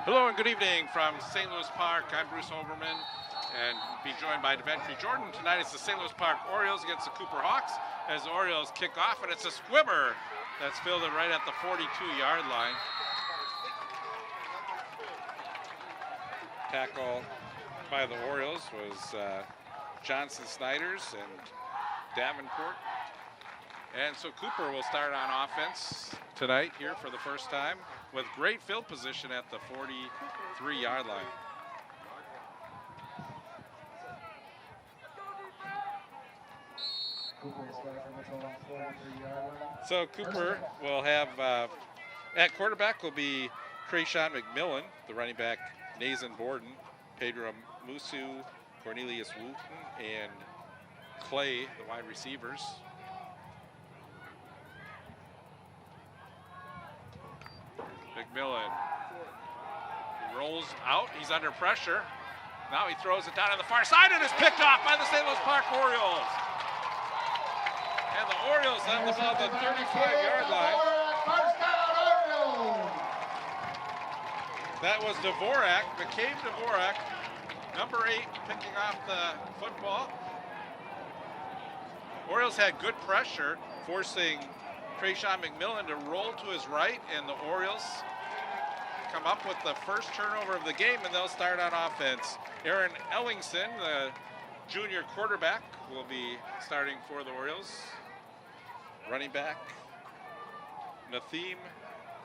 Hello and good evening from St. Louis Park. I'm Bruce Oberman and be joined by Deventry Jordan. Tonight it's the St. Louis Park Orioles against the Cooper Hawks as the Orioles kick off, and it's a squibber that's fielded right at the 42-yard line. Tackle by the Orioles was Johnson Snyders and Davenport. And so Cooper will start on offense tonight here for the first time with great field position at the 43-yard line. So Cooper will have, at quarterback will be Krayshawn McMillan, the running back Nathan Borden, Pedro Musu, Cornelius Wooten, and Clay, the wide receivers. McMillan rolls out, he's under pressure. Now he throws it down on the far side and is picked off by the St. Louis Park Orioles. And the Orioles have the ball at the 35-yard line. That was Dvorak, McCabe Dvorak, number 8, picking off the football. Orioles had good pressure, forcing Krayshawn McMillan to roll to his right, and the Orioles come up with the first turnover of the game, and they'll start on offense. Aaron Ellingson, the junior quarterback, will be starting for the Orioles. Running back, Nathim.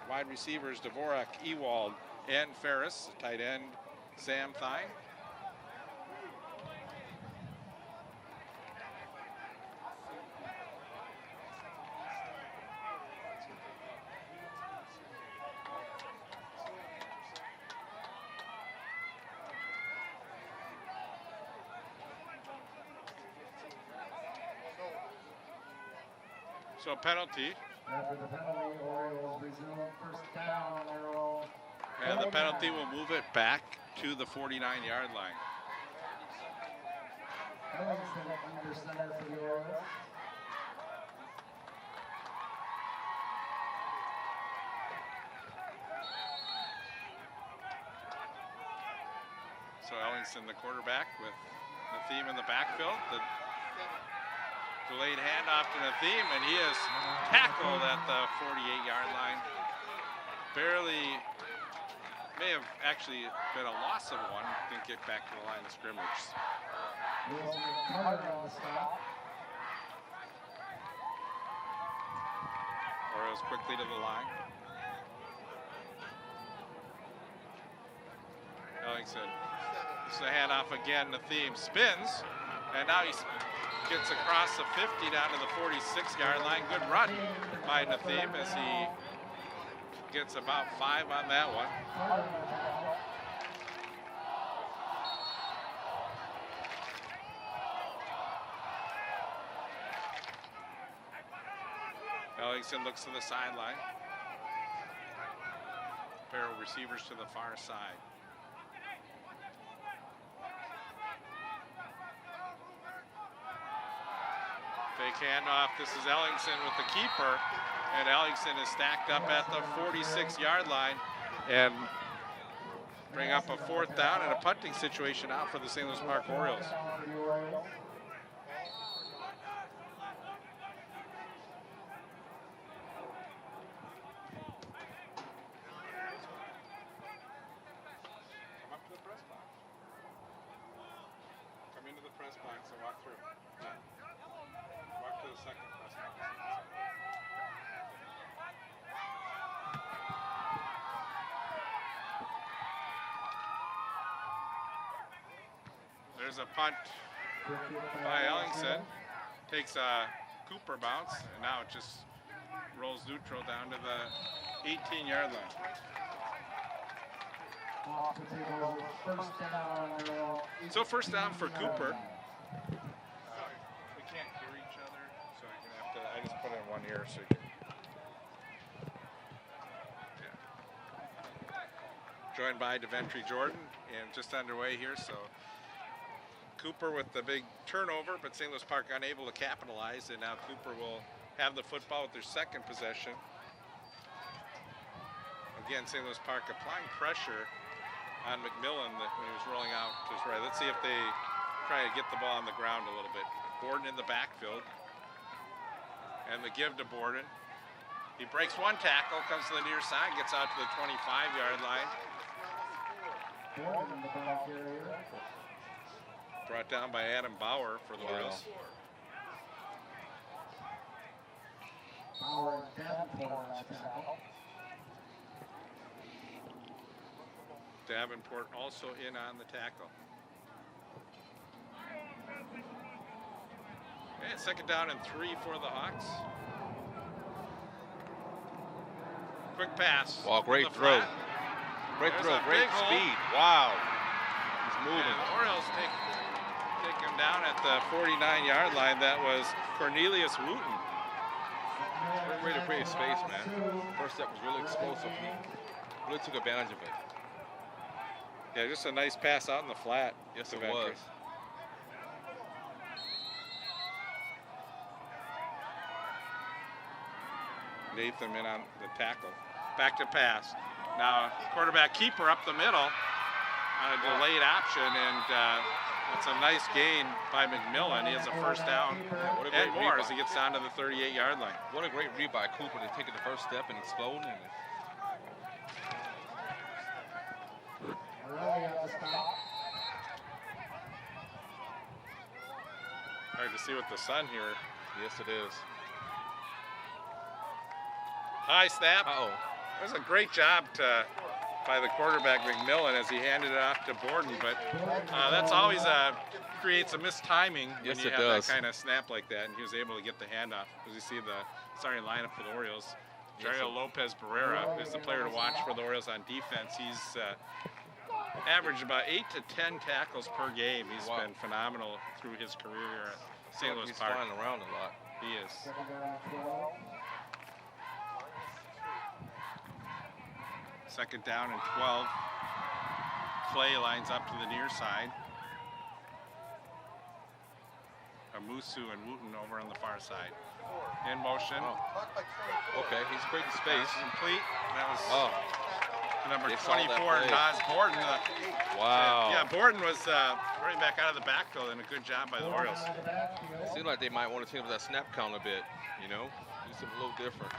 Wide receivers, Dvorak, Ewald, and Ferris. Tight end, Sam Thine. So penalty. After the penalty, Orioles resume first down on their own. And the penalty will move it back to the 49-yard line. Ellingson under center for the Orioles. So Ellingson, the quarterback, with Nathim in the backfield. The delayed handoff to Nathim, and he is tackled at the 48-yard line. Barely, may have actually been a loss of one, didn't get back to the line of scrimmage. Orioles quickly to the line. Ellingson, this is a handoff again, Nathim spins, and now he's gets across the 50 down to the 46-yard line. Good run by Nathim as he gets about 5 on that one. Ellingson looks to the sideline. Pair of receivers to the far side. Fake handoff. This is Ellingson with the keeper, and Ellingson is stacked up at the 46-yard line and bring up a 4th down and a punting situation out for the St. Louis Park Orioles. Come into the press box and walk through. Walk to the second press box. There's a punt by Ellingson. Takes a Cooper bounce, and now it just rolls neutral down to the 18-yard line. So first down for Cooper. We can't hear each other, so I'm gonna have to. I just put it in one ear so you can. Yeah. Joined by Deventry Jordan, and just underway here. So Cooper with the big turnover, but St. Louis Park unable to capitalize, and now Cooper will have the football with their second possession. Again, St. Louis Park applying pressure on McMillan when he was rolling out to his right. Let's see if they try to get the ball on the ground a little bit. Borden in the backfield. And the give to Borden. He breaks one tackle, comes to the near side, gets out to the 25-yard line. Brought down by Adam Bauer for the Orioles. Bauer and Davenport on the tackle. Davenport also in on the tackle. And second down and 3 for the Hawks. Quick pass. Wow, great throw. Great throw, great speed. Wow. He's moving. And the Orioles take him down at the 49-yard line. That was Cornelius Wooten. Great way to create space, man. First step was really explosive. He really took advantage of it. Yeah, just a nice pass out in the flat. Yes, it was. Nathan in on the tackle. Back to pass. Now quarterback keeper up the middle on a delayed option, and it's a nice gain by McMillan. He has a first down and more as he gets down to the 38-yard line. What a great read by Cooper to take the first step and explode. Hard to see with the sun here. Yes, it is. High snap. Uh-oh. That was a great job by the quarterback McMillan as he handed it off to Borden, but that's always creates a mistiming when you have that kind of snap like that, and he was able to get the handoff. As you see the starting lineup for the Orioles, Jairo Lopez Barrera is the player to watch for the Orioles on defense. He's averaged about 8 to 10 tackles per game. He's been phenomenal through his career at St. Louis Park. He's flying around a lot. He is. Second down and 12. Clay lines up to the near side. Amusu and Wooten over on the far side. In motion. Oh. Okay, he's breaking space. Complete. That was number They 24, Nas Borden. Wow. Yeah, Borden was running back out of the backfield, and a good job by the Orioles. Seems like they might want to change that snap count a bit, you know? Do something a little different.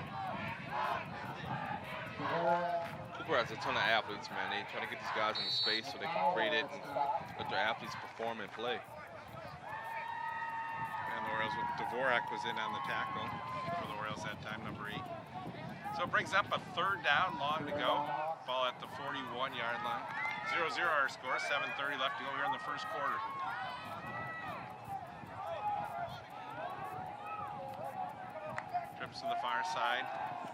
Cooper has a ton of athletes, man. They try to get these guys in the space so they can create it and let their athletes perform and play. And the Orioles with Dvorak was in on the tackle for the Orioles that time, number 8. So it brings up a third down, long to go. Ball at the 41-yard line. 0-0 our score, 7:30 left to go here in the first quarter. Trips to the far side,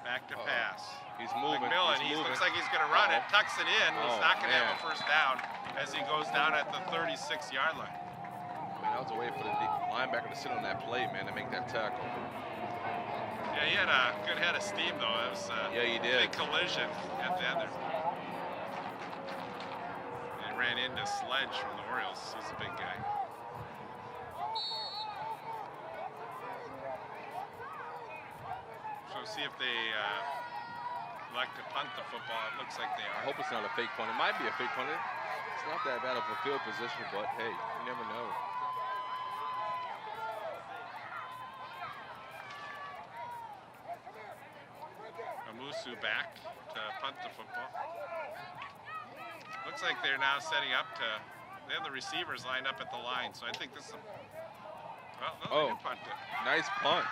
back to pass. He's moving. McMillan, he looks like he's going to run it, tucks it in. He's not going to have a first down as he goes down at the 36-yard line. Man, that was a way for the linebacker to sit on that play, man, to make that tackle. Yeah, he had a good head of steam, though. It was a big collision at the end there. And ran into Sledge from the Orioles. He's a big guy. So see if they like to punt the football. It looks like they are. I hope it's not a fake punt. It might be a fake punt. It's not that bad of a field position, but hey, you never know. Amusu back to punt the football. Looks like they're now setting up to, they have the receivers lined up at the line, so I think this is a, well, no, they can punt it. Nice punt.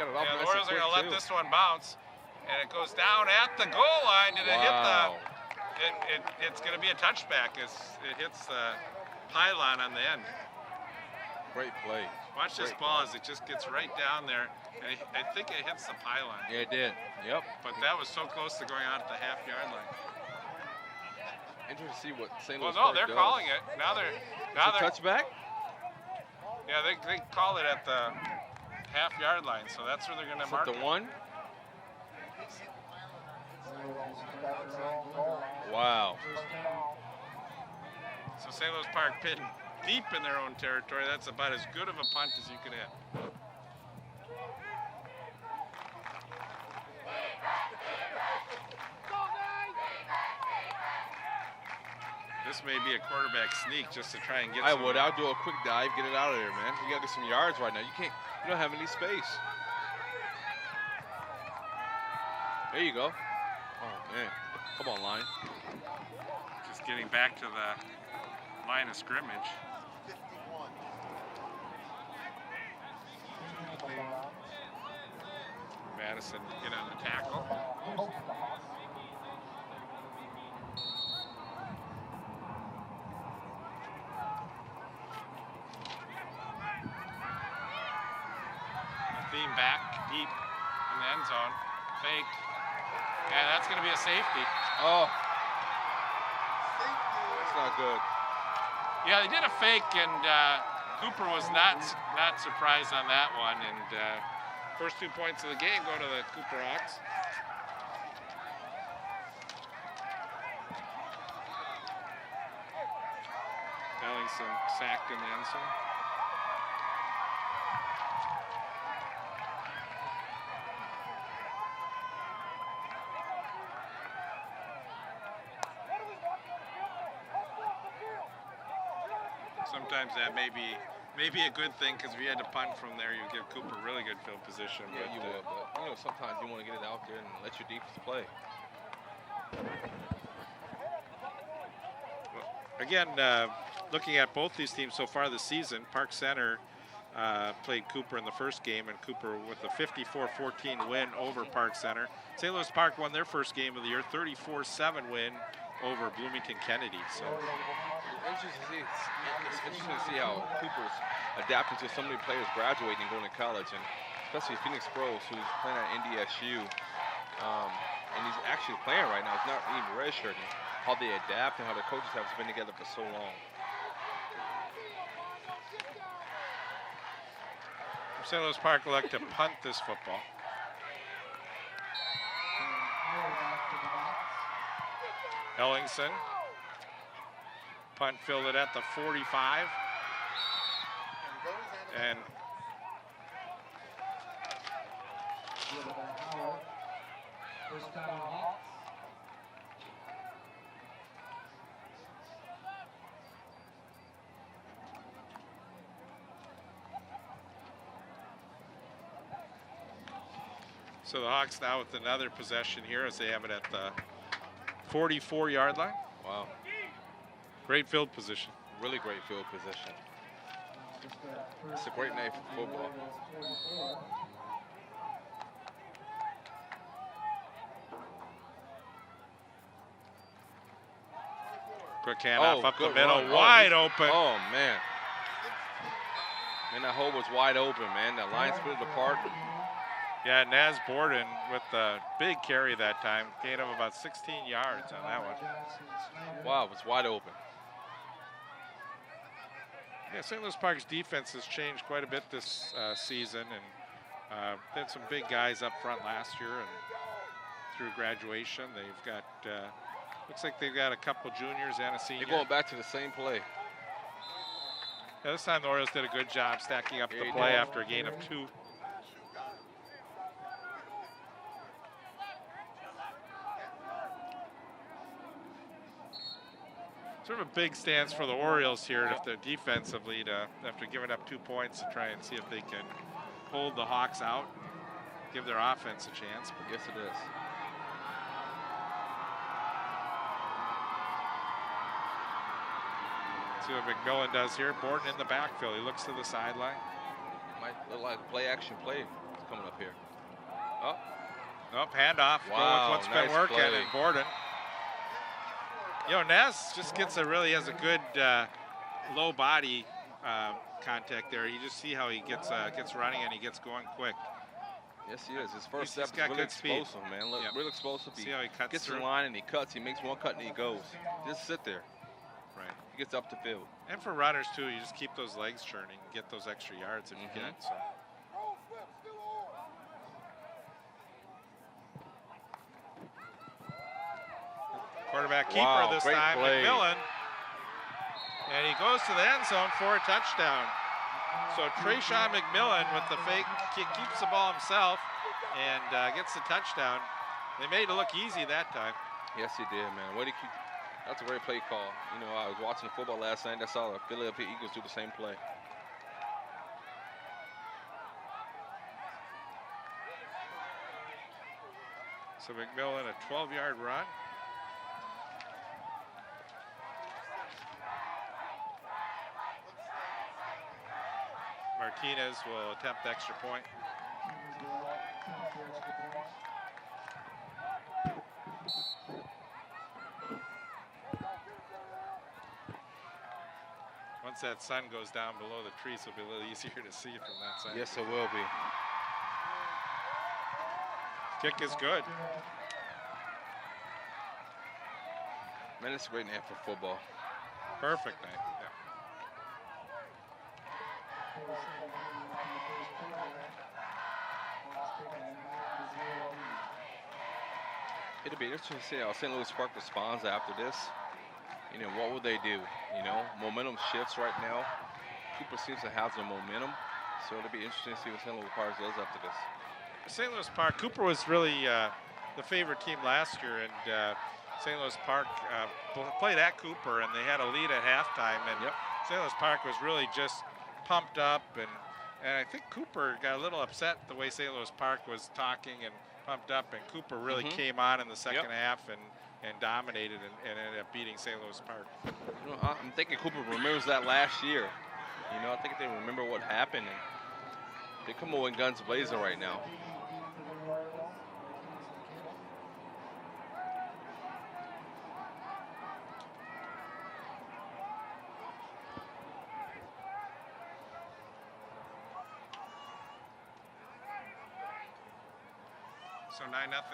Got it off the nice Orioles are going to let this one bounce, and it goes down at the goal line. Did it hit the, it's going to be a touchback as it hits the pylon on the end. Great play. Watch this ball as it just gets right down there, and I think it hits the pylon. Yeah, it did. Yep. But that was so close to going out at the half-yard line. Interesting to see what St. Louis Well, no, Park they're does. calling it. Now they're touchback? Yeah, they call it at the half-yard line, so that's where they're going to mark the it. 1? Wow. So St. Louis Park pitting deep in their own territory. That's about as good of a punt as you could have. This may be a quarterback sneak just to try and get I'll do a quick dive, get it out of there, man. You gotta get some yards right now. You don't have any space. There you go. Oh man. Come on, line. Just getting back to the line of scrimmage. Madison in on the tackle. Theme back deep in the end zone. Fake. And that's going to be a safety. Oh. That's not good. Yeah, they did a fake, and Cooper was not surprised on that one. And first 2 points of the game go to the Cooper Hawks. Ellingson sacked in the end zone. Sometimes that may be a good thing, because if you had to punt from there, you give Cooper really good field position. Yeah, you would, but sometimes you want to get it out there and let your defense play. Well, again, looking at both these teams so far this season, Park Center played Cooper in the first game, and Cooper with a 54-14 win over Park Center. St. Louis Park won their first game of the year, 34-7 win over Bloomington Kennedy. So it's interesting to see how Cooper's adapting to so many players graduating and going to college, and especially Phoenix Bros, who's playing at NDSU, and he's actually playing right now. He's not even redshirting. How they adapt and how the coaches have been together for so long. St. Louis Park will like to punt this football. Ellingson. Punt fielded at the 45. And so the Hawks now with another possession here as they have it at the 44-yard line. Wow. Great field position. Really great field position. It's a great night for football. Quick handoff up the middle, wide open. Oh, man. And that hole was wide open, man. That line split apart. Yeah, Naz Borden with the big carry that time. Gain of about 16 yards on that one. Wow, it was wide open. Yeah, St. Louis Park's defense has changed quite a bit this season, and they had some big guys up front last year, and through graduation, they've got, looks like they've got a couple juniors and a senior. They're going back to the same play. Yeah, this time the Orioles did a good job stacking up the play after a gain of 2. Sort of a big stance for the Orioles here if they're defensively after giving up 2 points to try and see if they can hold the Hawks out, give their offense a chance. But yes, it is. See what McMillan does here. Borden in the backfield. He looks to the sideline. Might look like a play-action play coming up here. Oh. Nope, handoff. Wow, go with what's nice been working, play. and Borden. You know, Ness just gets has a good low body contact there. You just see how he gets running and he gets going quick. Yes, he is. His first He's step got is really good speed. explosive, man. Look, Yep. real explosive. See how he cuts gets through? the line and he cuts. He makes one cut and he goes. Just sit there. Right. He gets up the field. And for runners too, you just keep those legs churning, get those extra yards if you can. So. Quarterback keeper this great time, play. McMillan. And he goes to the end zone for a touchdown. So Trayshawn McMillan with the fake keeps the ball himself and gets the touchdown. They made it look easy that time. Yes, he did, man. Way to That's a great play call. You know, I was watching football last night. I saw the Philadelphia Eagles do the same play. So McMillan, a 12-yard run. Martinez will attempt the extra point. Once that sun goes down below the trees, it'll be a little easier to see from that side. Yes, it will be. Kick is good. Man, it's a great night for football. Perfect night. Yeah. It'll be interesting to see how St. Louis Park responds after this. You know, what will they do? You know, momentum shifts right now. Cooper seems to have the momentum, so it'll be interesting to see what St. Louis Park does after this. St. Louis Park, Cooper was really the favorite team last year, and St. Louis Park played at Cooper, and they had a lead at halftime, and St. Louis Park was really just pumped up, and I think Cooper got a little upset the way St. Louis Park was talking and pumped up, and Cooper really came on in the second half and dominated and ended up beating St. Louis Park. You know, I'm thinking Cooper remembers that last year. You know, I think they remember what happened, and they come away guns blazing right now. So 9-0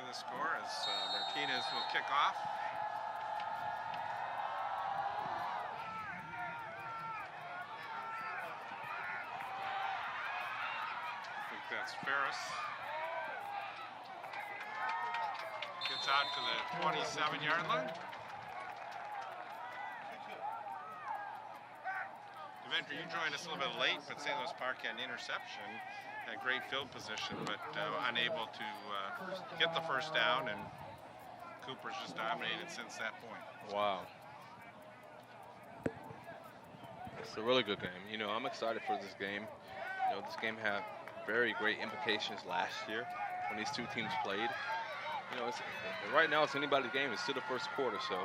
the score as Martinez will kick off. I think that's Ferris. Gets out to the 27-yard line. Deventer, you joined us a little bit late, but St. Louis Park had an interception. Had great field position, but unable to get the first down, and Cooper's just dominated since that point. Wow. It's a really good game. You know, I'm excited for this game. You know, this game had very great implications last year when these two teams played. You know, right now it's anybody's game. It's still the first quarter, so.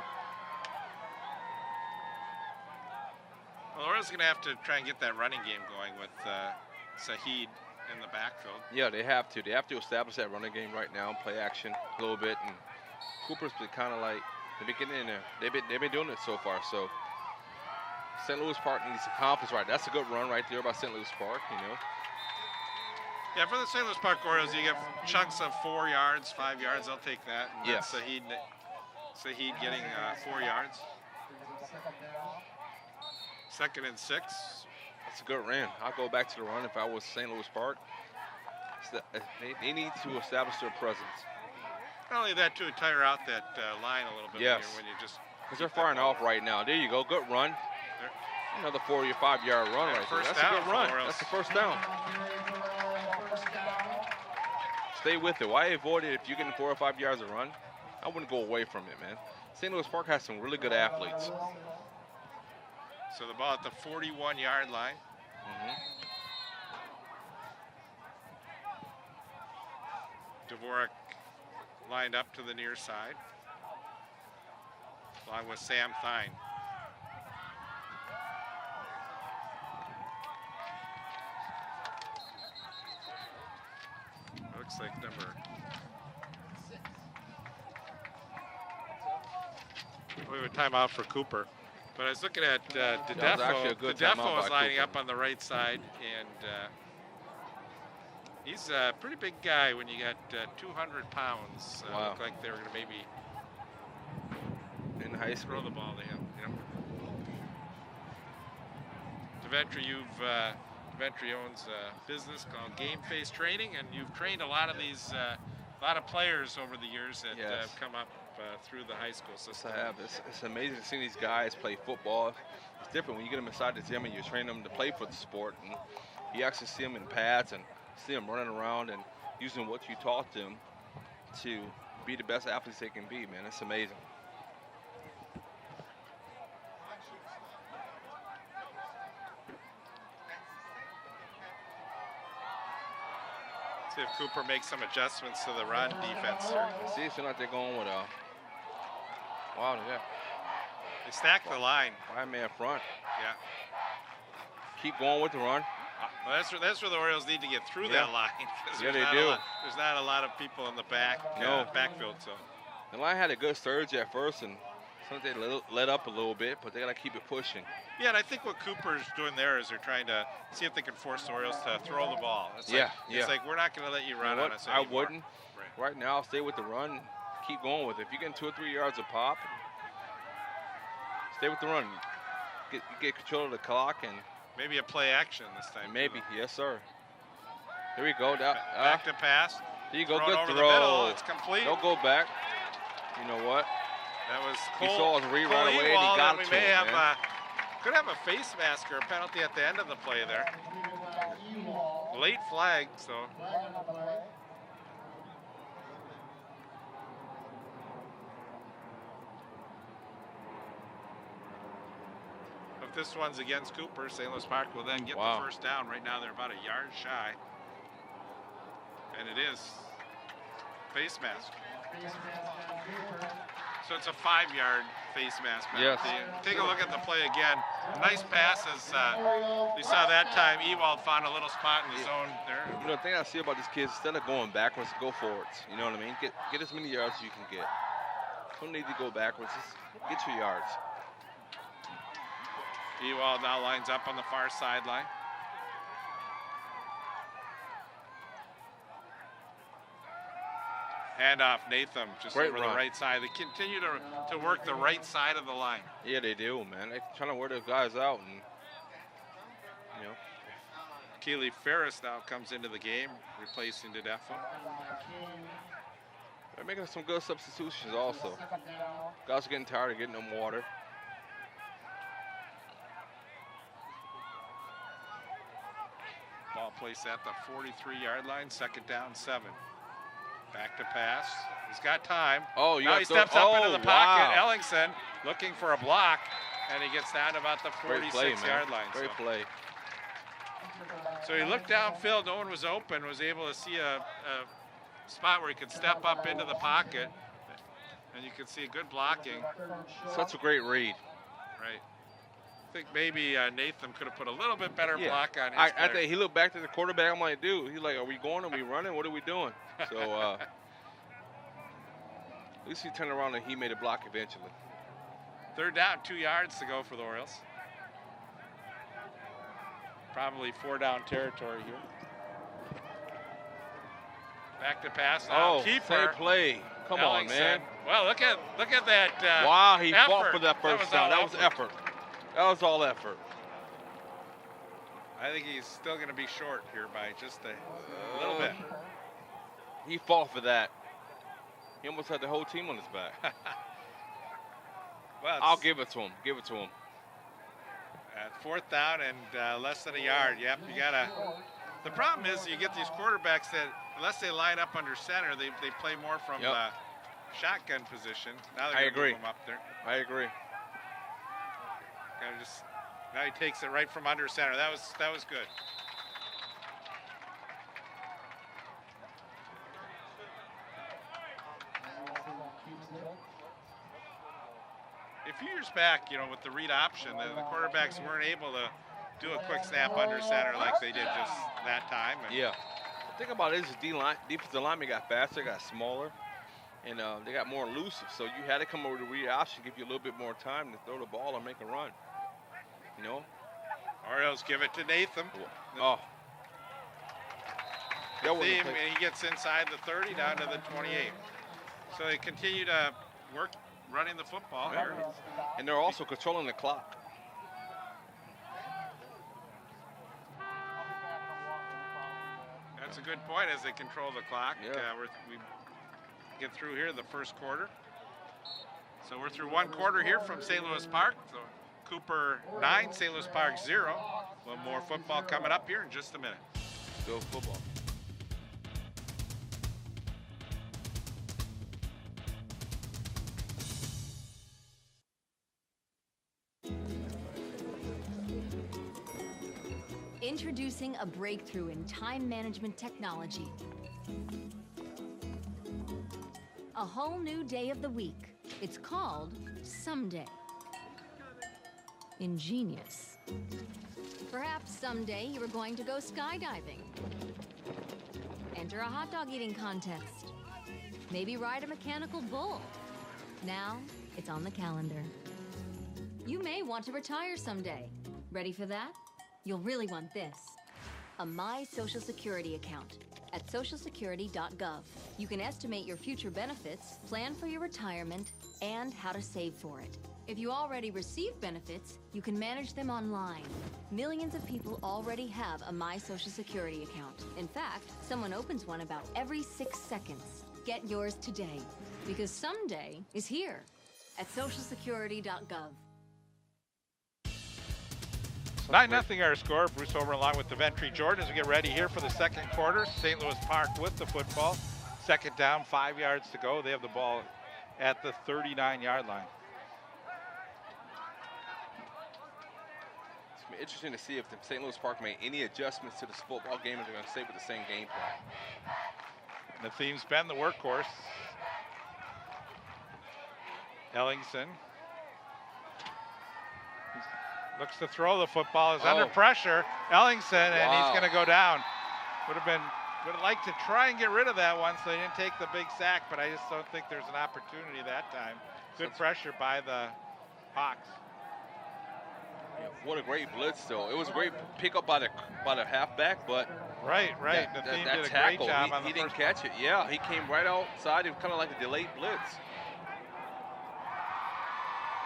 Well, Orioles going to have to try and get that running game going with Saheed in the backfield. Yeah, they have to. They have to establish that running game right now, play action a little bit, and Cooper's been kind of like they've been getting in there. They've been doing it so far. So St. Louis Park needs to accomplish right. That's a good run right there by St. Louis Park. You know. Yeah, for the St. Louis Park Orioles, you get chunks of 4 yards, 5 yards. I'll take that. And yes. Saheed getting 4 yards. 2nd and 6. That's a good run. I'll go back to the run if I was St. Louis Park. They need to establish their presence. Not only that, too, tire out that line a little bit when you just. Because they're firing off right now. There you go. Good run. Another 4 or 5 yard run right there. That's a good run. That's the first down. Stay with it. Why avoid it if you're getting 4 or 5 yards of run? I wouldn't go away from it, man. St. Louis Park has some really good athletes. So the ball at the 41-yard line. Dvorak lined up to the near side, along with Sam Thine. Looks like number. We have a timeout for Cooper. But I was looking at DeDefo. DeDefo is lining up on the right side, and he's a pretty big guy when you got 200 pounds. Wow. Look like they were going to maybe in high school throw the ball to him. Deventer owns a business called Game Face Training, and you've trained a lot of these, a lot of players over the years that have come up through the high school system. It's amazing to see these guys play football. It's different when you get them inside the gym and you train them to play for the sport, and you actually see them in pads and see them running around and using what you taught them to be the best athletes they can be, man. It's amazing. See if Cooper makes some adjustments to the run defense here. See, it seems like they're going with wow, yeah. They stack the line. 5-man front. Yeah. Keep going with the run. Well, that's where the Orioles need to get through that line. Yeah, they do. There's not a lot of people in the backfield. So the line had a good surge at first, and sometimes they let up a little bit, but they got to keep it pushing. Yeah, and I think what Cooper's doing there is they're trying to see if they can force the Orioles to throw the ball. It's like we're not going to let you run on us anymore. I wouldn't. Right now, stay with the run. Keep going with it. If you're getting 2 or 3 yards a pop, stay with the run. Get control of the clock and maybe a play action this time. Maybe, yes, sir. Here we go. Back to pass. There you go. Thrown Good over throw. The middle. It's complete. Don't go back. You know what? That was He saw his read right away, and he got it to him, man. Could have a face mask or a penalty at the end of the play there. Late flag, so. If this one's against Cooper, St. Louis Park will then get the first down. Right now they're about a yard shy. And it is face mask. So it's a 5-yard face mask penalty. Yes. Take a look at the play again. Nice passes. We saw that time Ewald found a little spot in the zone there. You know, the thing I see about these kids, instead of going backwards, go forwards. You know what I mean? Get as many yards as you can get. Don't need to go backwards. Just get your yards. Ewald now lines up on the far sideline. Handoff, Natham, just over the right side. They continue to work the right side of the line. Yeah, they do, man. They're trying to wear those guys out, and you know. Keely Ferris now comes into the game, replacing Dedefo. They're making some good substitutions also. Guys are getting tired of getting them water. Ball placed at the 43-yard line, 2nd down, 7. Back to pass. He's got time. Oh, now he steps up into the pocket. Ellingson looking for a block, and he gets down to about the 46-yard line. Great play. So he looked downfield. No one was open. Was able to see a spot where he could step up into the pocket, and you could see good blocking. Such a great read. Right. I think maybe Nathan could have put a little bit better block on his I think he looked back to the quarterback. I'm like, dude, he's like, are we going? Are we running? What are we doing? So at least he turned around and he made a block eventually. 3rd down, 2 yards to go for the Orioles. Probably 4-down territory here. Back to pass now. Keeper. Same play. Come on, man. Well, look at that. Wow, he effort. fought for that first down. That was effort. That was all effort. I think he's still going to be short here by just a little bit. He fought for that. He almost had the whole team on his back. Well, I'll give it to him. Give it to him. 4th down and less than a yard. Yep, you got to. The problem is you get these quarterbacks that, unless they line up under center, they play more from the shotgun position. Now they're going to move him up there. I agree. Now he takes it right from under center. That was good. A few years back, you know, with the read option, the quarterbacks weren't able to do a quick snap under center like they did just that time. And yeah. The thing about it is the defensive linemen got faster, got smaller, and they got more elusive. So you had to come over to read option, give you a little bit more time to throw the ball or make a run. You know? Orioles give it to Nathan. Oh. And he gets inside the 30 down to the 28. So they continue to work running the football here. And they're also controlling the clock. That's a good point as they control the clock. Yeah. We get through here the first quarter. So we're through one quarter here from St. Louis Park. So Cooper 9, St. Louis Park 0. A little more football coming up here in just a minute. Go football. Introducing a breakthrough in time management technology. A whole new day of the week. It's called Someday. Ingenious. Perhaps someday you were going to go skydiving. Enter a hot dog eating contest. Maybe ride a mechanical bull. Now, it's on the calendar. You may want to retire someday. Ready for that? You'll really want this. A My Social Security account at socialsecurity.gov. You can estimate your future benefits, plan for your retirement, and how to save for it. If you already receive benefits, you can manage them online. Millions of people already have a My Social Security account. In fact, someone opens one about every 6 seconds. Get yours today, because someday is here at socialsecurity.gov. 9-0 our score. Bruce Over along with the Ventry Jordan as we get ready here for the second quarter. St. Louis Park with the football. Second down, 5 yards to go. They have the ball at the 39-yard line. It's gonna be interesting to see if the St. Louis Park made any adjustments to this football game, or they're going to stay with the same game plan. The theme's been the workhorse. Ellingson looks to throw the football, is under pressure. Ellingson, and he's going to go down. Would have liked to try and get rid of that one so they didn't take the big sack, but I just don't think there's an opportunity that time. Good pressure by the Hawks. Yeah, what a great blitz, though. It was a great pickup by the halfback, but right. That did a tackle, great job on the he didn't first catch it. Yeah, he came right outside. It was kind of like a delayed blitz.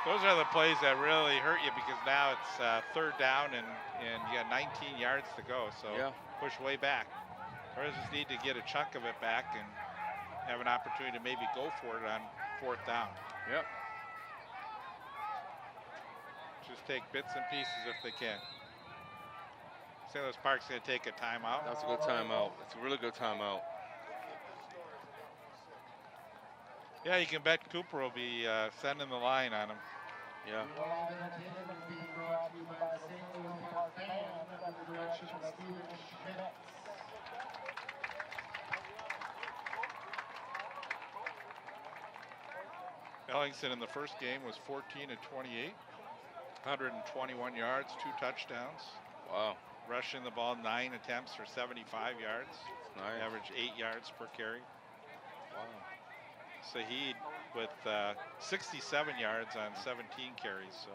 Those are the plays that really hurt you because now it's third down and you got 19 yards to go. So push way back. Or just need to get a chunk of it back and have an opportunity to maybe go for it on fourth down. Yep. Just take bits and pieces if they can. St. Louis Park's going to take a timeout. That's a good timeout. That's a really good timeout. Yeah, you can bet Cooper will be sending the line on him. Yeah. Ellingson in the first game was 14 of 28, 121 yards, 2 touchdowns. Wow. Rushing the ball 9 attempts for 75 yards. Nice. Average 8 yards per carry. Wow. Saheed with 67 yards on 17 carries, so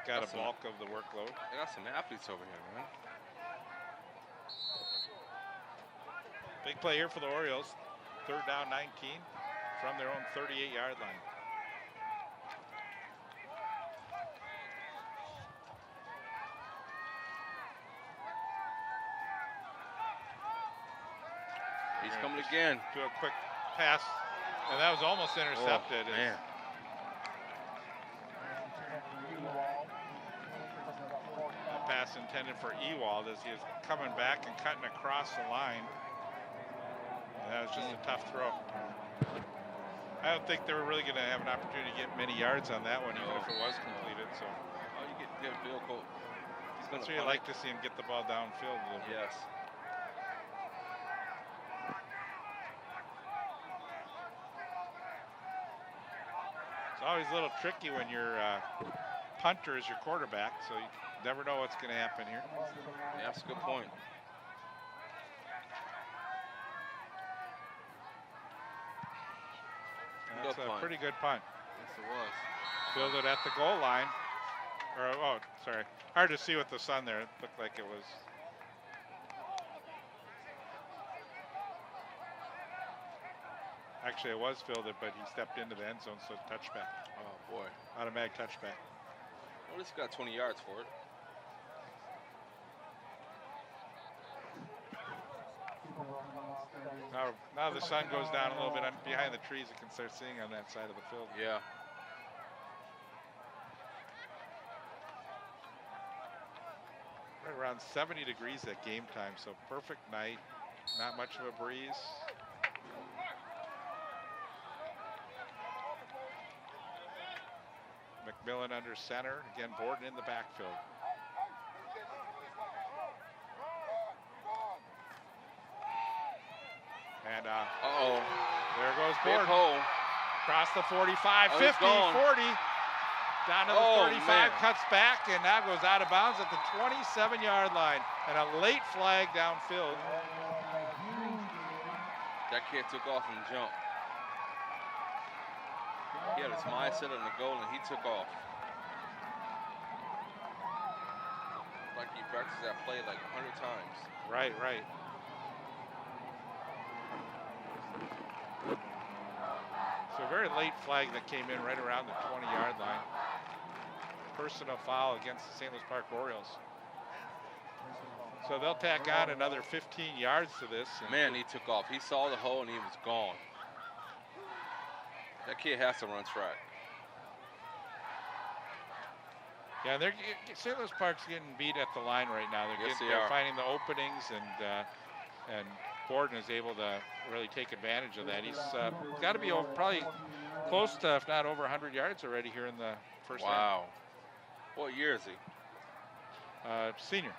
got a bulk of the workload. They got some athletes over here, man. Big play here for the Orioles. Third down 19 from their own 38-yard line. He's coming again. Do a quick pass, and that was almost intercepted. Oh, man. A pass intended for Ewald as he was coming back and cutting across the line. And that was just a tough throw. I don't think they were really going to have an opportunity to get many yards on that one, even if it was completed. So You get a field goal. that's what you like to see him get the ball downfield a little bit. Yes. It's always a little tricky when your punter is your quarterback, so you never know what's going to happen here. Yeah, that's a good point. That's a pretty good punt. Yes, it was. Fielded at the goal line. Or, oh, sorry. Hard to see with the sun there. It looked like it was. Actually, it was fielded, but he stepped into the end zone, so touchback. Oh, boy. Automatic touchback. Well, he's got 20 yards for it. Now the sun goes down a little bit behind the trees. You can start seeing on that side of the field. Yeah. Right around 70 degrees at game time, so perfect night. Not much of a breeze. McMillan under center. Again, Borden in the backfield. And Uh-oh. there goes Big Borden. hole. Across the 45, Oh, 50, he's gone. 40. Down to the Oh, 35, man. cuts back, and now goes out of bounds at the 27-yard line. And a late flag downfield. That kid took off and jumped. He had his mindset on the goal, and he took off. Like he practiced that play like 100 times. Right, right. So a very late flag that came in right around the 20-yard line. Personal foul against the St. Louis Park Orioles. So they'll tack on another 15 yards to this. Man, he took off. He saw the hole and he was gone. That kid has to run track. Yeah, St. Louis Park's getting beat at the line right now. They're finding the openings, and Borden is able to really take advantage of that. He's got to be probably close to, if not over 100 yards already here in the first round. Wow. What year is he? Senior.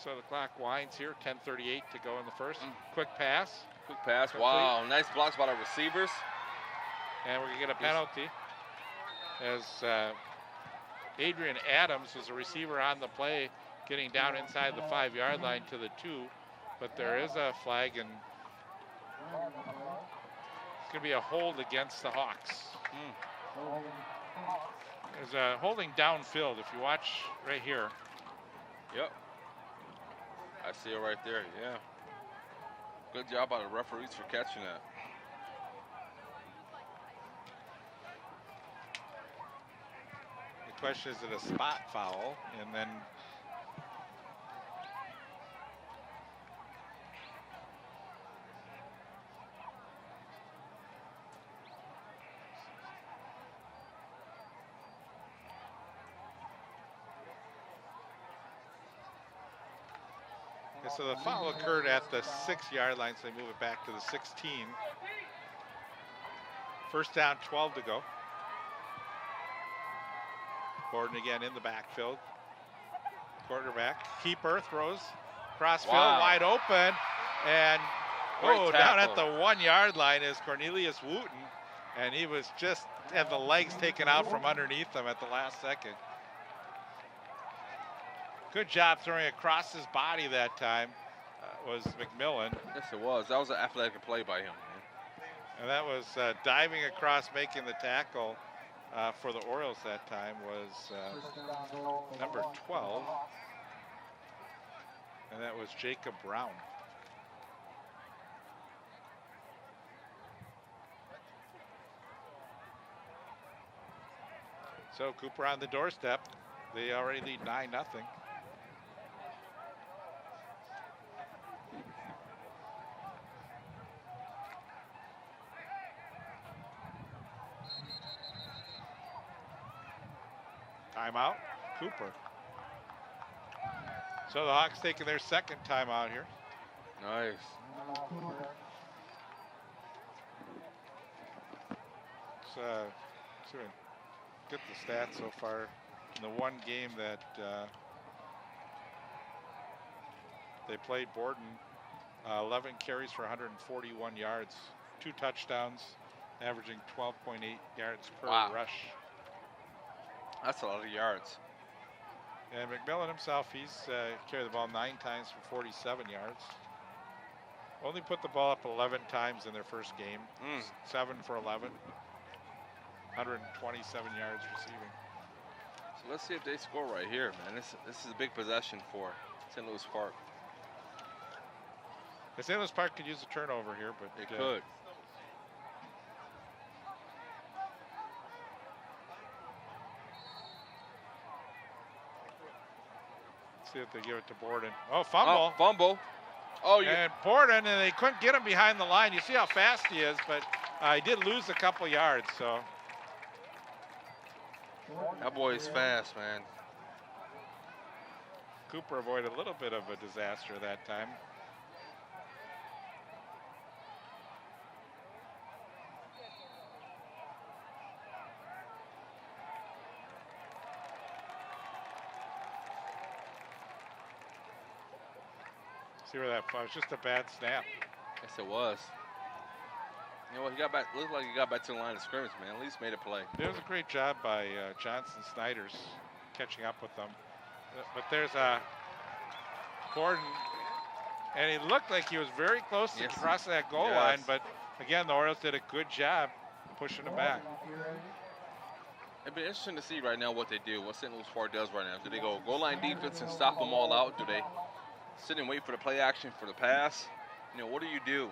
So the clock winds here, 10:38 to go in the first. Quick pass. Quick pass. Complete. Wow. Nice blocks by the receivers. And we're going to get a penalty as Adrian Adams was a receiver on the play, getting down inside the 5-yard line to the 2. But there is a flag, and it's going to be a hold against the Hawks. There's a holding downfield. If you watch right here. Yep. I see it right there, yeah. Good job by the referees for catching that. The question is it a spot foul? And then so the foul occurred at the 6-yard line, so they move it back to the 16. First down, 12 to go. Borden again in the backfield. Quarterback, keeper throws, crossfield, wide open, and down at the 1-yard line is Cornelius Wooten, and he was just had the legs taken out from underneath him at the last second. Good job throwing across his body that time was McMillan. Yes, it was. That was an athletic play by him, man. And that was diving across, making the tackle for the Orioles that time was number 12. And that was Jacob Brown. So Cooper on the doorstep. They already lead 9-0. Timeout, Cooper. So the Hawks taking their second timeout here. Nice. Let's get the stats so far. In the one game that they played, Borden, 11 carries for 141 yards, 2 touchdowns, averaging 12.8 yards per rush. That's a lot of yards. And McMillan himself, he's carried the ball 9 times for 47 yards. Only put the ball up 11 times in their first game. 7 for 11. 127 yards receiving. So let's see if they score right here, man. This is a big possession for St. Louis Park. The St. Louis Park could use a turnover here, but they could. See if they give it to Borden. Oh, fumble. Oh, fumble. Oh, and Borden, and they couldn't get him behind the line. You see how fast he is, but he did lose a couple yards, so. That boy is fast, man. Cooper avoided a little bit of a disaster that time. See where that was? Just a bad snap. Yes, it was. You know what? He got back. Looked like he got back to the line of scrimmage, man. At least made a play. It was a great job by Johnson Snyder's catching up with them. But there's Gordon, and he looked like he was very close to crossing that goal line. But again, the Orioles did a good job pushing him back. It'd be interesting to see right now what they do, what St. Louis Park does right now. Do they go goal line defense and stop them all out? Do they sit and wait for the play action for the pass? You know, what do you do?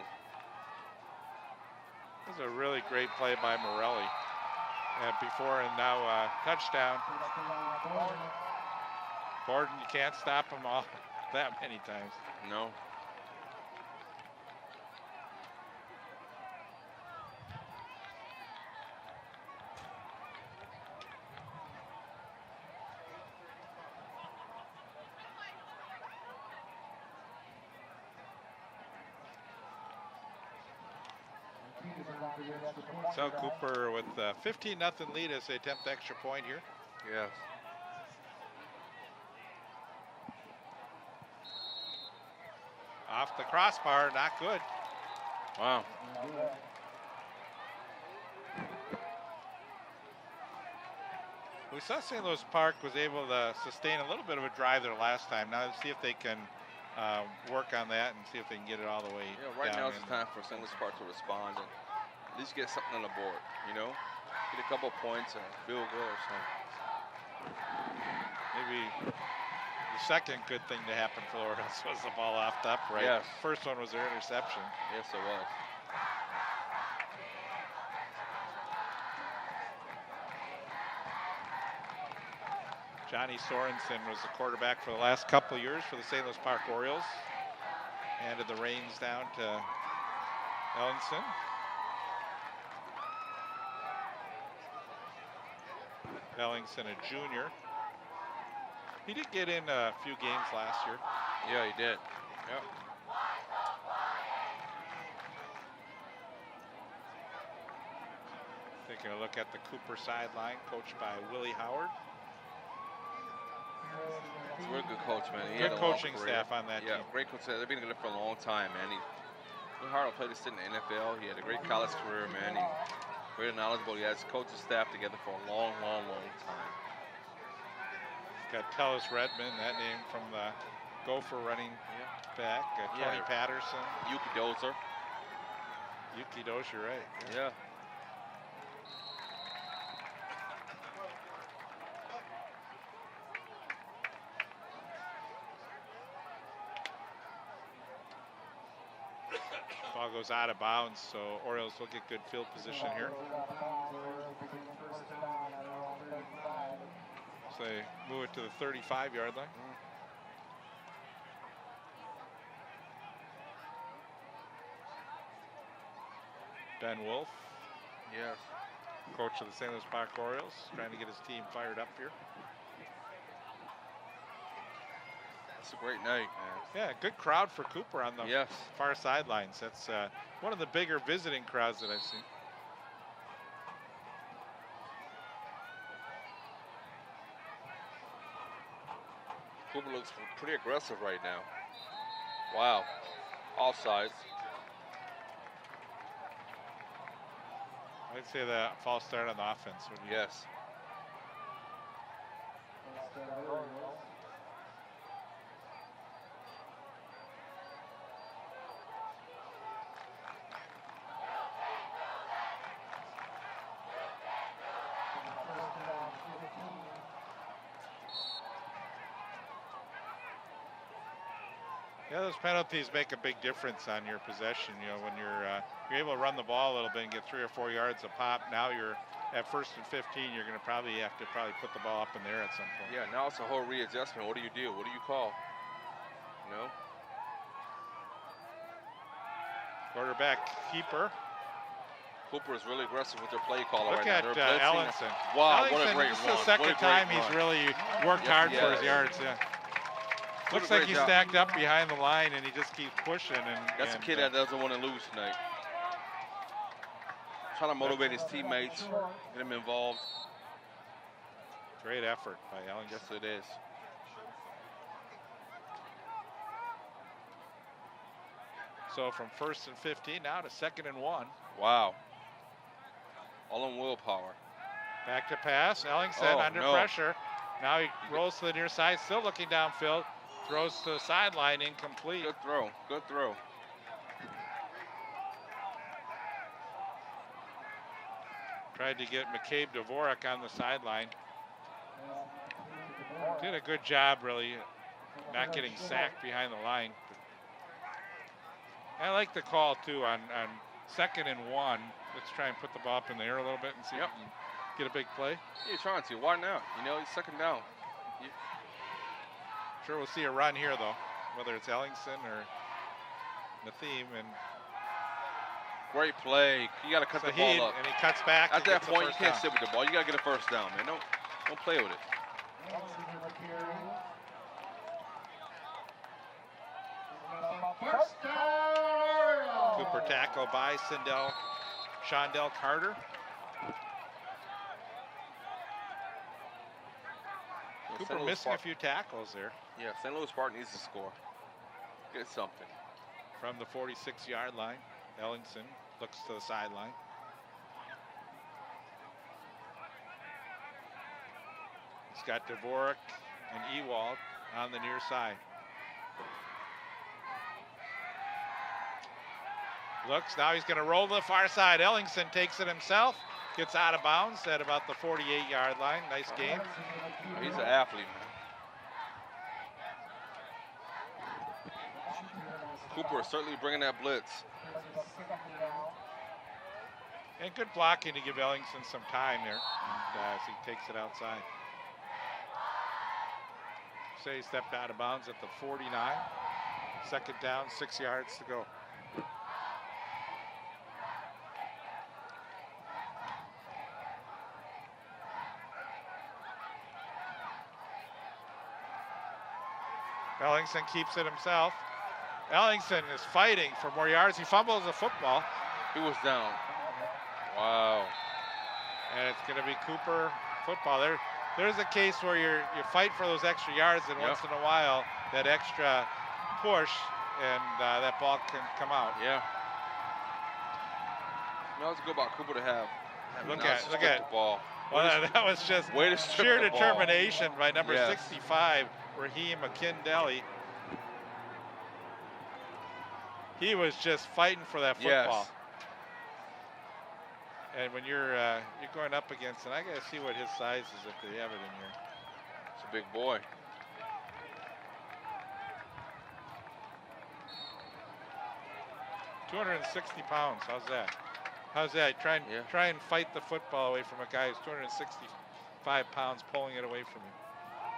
This is a really great play by Morelli. Before and now touchdown. Gordon, you can't stop him all that many times. No. So Cooper with a 15-0 lead as they attempt the extra point here. Yes. Off the crossbar, not good. Wow. We saw St. Louis Park was able to sustain a little bit of a drive there last time. Now let's see if they can work on that and see if they can get it all the way right down. Now it's time for St. Louis Park to respond and at least get something on the board, you know? Get a couple points and field goal or something. Maybe the second good thing to happen for the Orioles was the ball off the upright. Yes. First one was their interception. Yes, it was. Johnny Sorensen was the quarterback for the last couple of years for the St. Louis Park Orioles. Handed the reins down to Ellingson. Ellingson, a junior. He did get in a few games last year. Yeah, he did. Yep. Taking a look at the Cooper sideline, coached by Willie Howard. He's a really good coach, man. He Good had a coaching long career. staff on that team. Yeah, great coach. They've been together for a long time, man. Willie Howard played this in the NFL. He had a great college career, man. He very knowledgeable. He has coaching staff together for a long, long, long time. Got Tellis Redmond, that name from the Gopher running back. Tony Patterson. Yuki Dozier. Yuki Dozier, right. Yeah. Ball goes out of bounds, so Orioles will get good field position here. So they move it to the 35-yard line. Ben Wolf. Yes. Coach of the St. Louis Park Orioles, trying to get his team fired up here. It's a great night, man. Yeah, good crowd for Cooper on the Yes. far sidelines. That's one of the bigger visiting crowds that I've seen. Cooper looks pretty aggressive right now. Wow. Offsides. I'd say the false start on the offense. Yes. Yeah, those penalties make a big difference on your possession. You know, when you're able to run the ball a little bit and get 3 or 4 yards a pop. Now you're at 1st and 15. You're going to probably have to put the ball up in there at some point. Yeah, now it's a whole readjustment. What do you do? What do you call? You know? Quarterback keeper. Cooper is really aggressive with their play caller Look right at now. Ellingson. Wow, Ellingson, what a great this run. is the second time he's really worked hard for his yards. Yeah. Looks like he's stacked up behind the line and he just keeps pushing. That's a kid that doesn't want to lose tonight. Trying to motivate his teammates, get him involved. Great effort by Ellingson. Yes, it is. So from 1st and 15 now to 2nd and 1. Wow. All on willpower. Back to pass. Ellingson under pressure. Now he rolls to the near side, still looking downfield. Throws to the sideline, incomplete. Good throw. Good throw. Tried to get McCabe Dvorak on the sideline. Did a good job, really, not getting sacked behind the line. I like the call, too, on 2nd and 1. Let's try and put the ball up in the air a little bit and see if we can get a big play. You're trying to. Why not? You know, he's 2nd down. Sure, we'll see a run here, though, whether it's Ellingson or Nathim. And great play. You got to cut the ball up. And he cuts back. At that point, you can't sit with the ball. You got to get a first down, man. Don't play with it. First down. Cooper tackle by Shondell Carter. Cooper missing a few tackles there. Yeah, St. Louis Park needs to score. Get something. From the 46-yard line, Ellingson looks to the sideline. He's got Dvorak and Ewald on the near side. Looks, now he's going to roll to the far side. Ellingson takes it himself, gets out of bounds at about the 48-yard line. Nice game. He's an athlete, man. Cooper is certainly bringing that blitz. And good blocking to give Ellingson some time there as he takes it outside. Say he stepped out of bounds at the 49. 2nd down, 6 yards to go. Ellingson keeps it himself. Ellingson is fighting for more yards. He fumbles the football. He was down. Wow. And it's going to be Cooper football. There's a case where you fight for those extra yards, and once in a while that extra push and that ball can come out. Yeah. You know, it's good about Cooper to have. Look at the ball. Well, that was just way to sheer determination by number 65, Raheem Akindelli. He was just fighting for that football. Yes. And when you're going up against, and I got to see what his size is if they have it in here. It's a big boy. £260. How's that? How's that? Try and fight the football away from a guy who's 265 pounds pulling it away from you.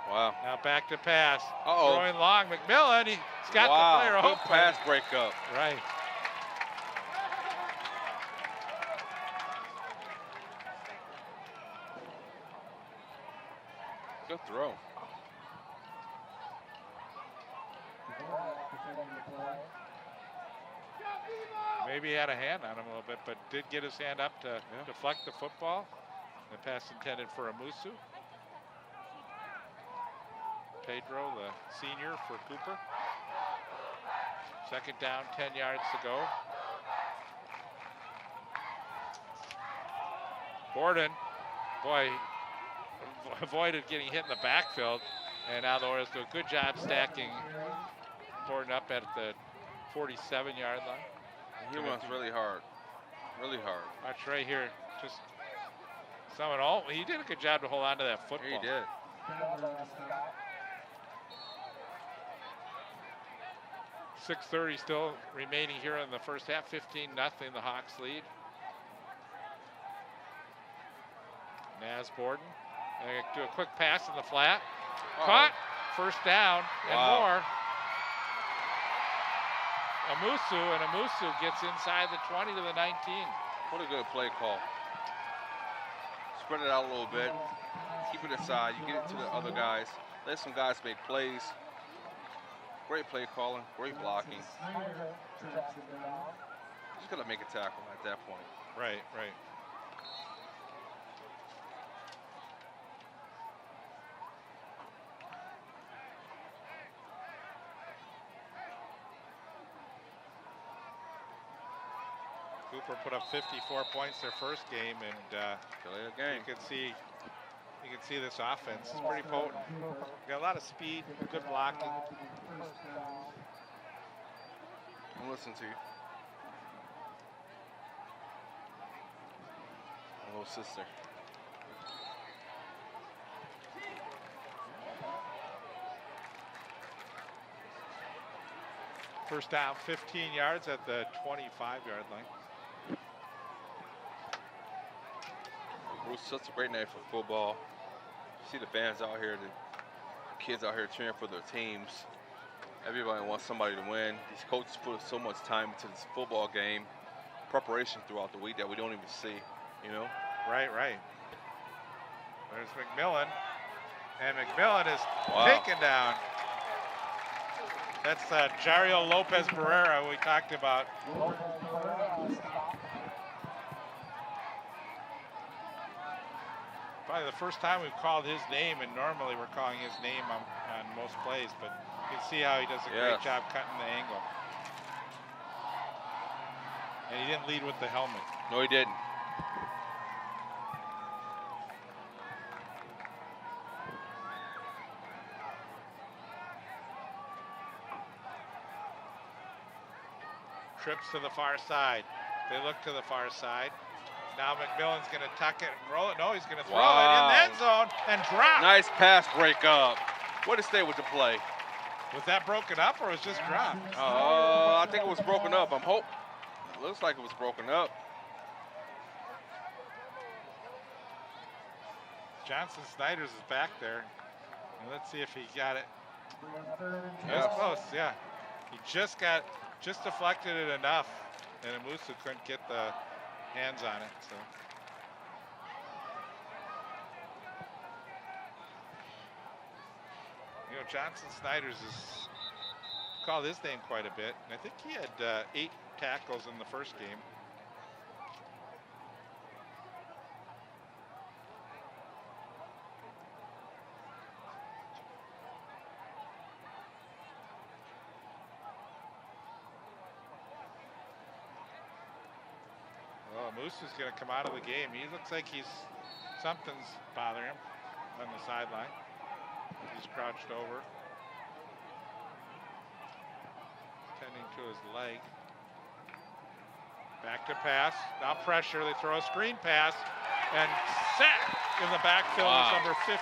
Wow. Now back to pass. Uh-oh. Throwing long. McMillan, he's got the player open. Good pass breakup. Right. Good throw. Maybe he had a hand on him a little bit, but did get his hand up to deflect the football. The pass intended for Amusu. Pedro, the senior for Cooper. 2nd down, 10 yards to go. Borden, boy, avoided getting hit in the backfield. And now the Orioles do a good job stacking Borden up at the 47-yard line. He runs really hard. Really hard. Watch right here. Just he did a good job to hold on to that football. He did. 6:30 still remaining here in the first half. 15-0, the Hawks lead. Naz Borden. Do a quick pass in the flat. Caught. 1st down and more. Amusu gets inside the 20 to the 19. What a good play call. Spread it out a little bit. Keep it inside. You get it to the other guys. Let some guys make plays. Great play calling. Great blocking. Just got to make a tackle at that point. Right. Cooper put up 54 points their first game, and you can see this offense is pretty potent. Got a lot of speed, good blocking. I'm listening to you. My little sister. First down, 15 yards at the 25-yard line. Bruce, such a great night for football. You see the fans out here, the kids out here cheering for their teams. Everybody wants somebody to win. These coaches put so much time into this football game, preparation throughout the week that we don't even see, you know? Right. There's McMillan, and McMillan is taken down. That's Jario Lopez Barrera we talked about. Probably the first time we've called his name, and normally we're calling his name on most plays, but you can see how he does a great job cutting the angle. And he didn't lead with the helmet. No, he didn't. Trips to the far side. They look to the far side. Now McMillan's going to tuck it and roll it. No, he's going to throw it in the end zone and drop. Nice pass breakup. Way to stay with the play. Was that broken up or was it just dropped? I think it was broken up. Looks like it was broken up. Johnson Snyders is back there. And let's see if he got it. Yeah. That's close, yeah. He just deflected it enough, and Amusu couldn't get the hands on it. So. You know, Johnson Snyders is called his name quite a bit, and I think he had 8 tackles in the first game. Moose is going to come out of the game. He looks like something's bothering him on the sideline. He's crouched over, tending to his leg. Back to pass. Now pressure. They throw a screen pass and sack in the backfield is number 15,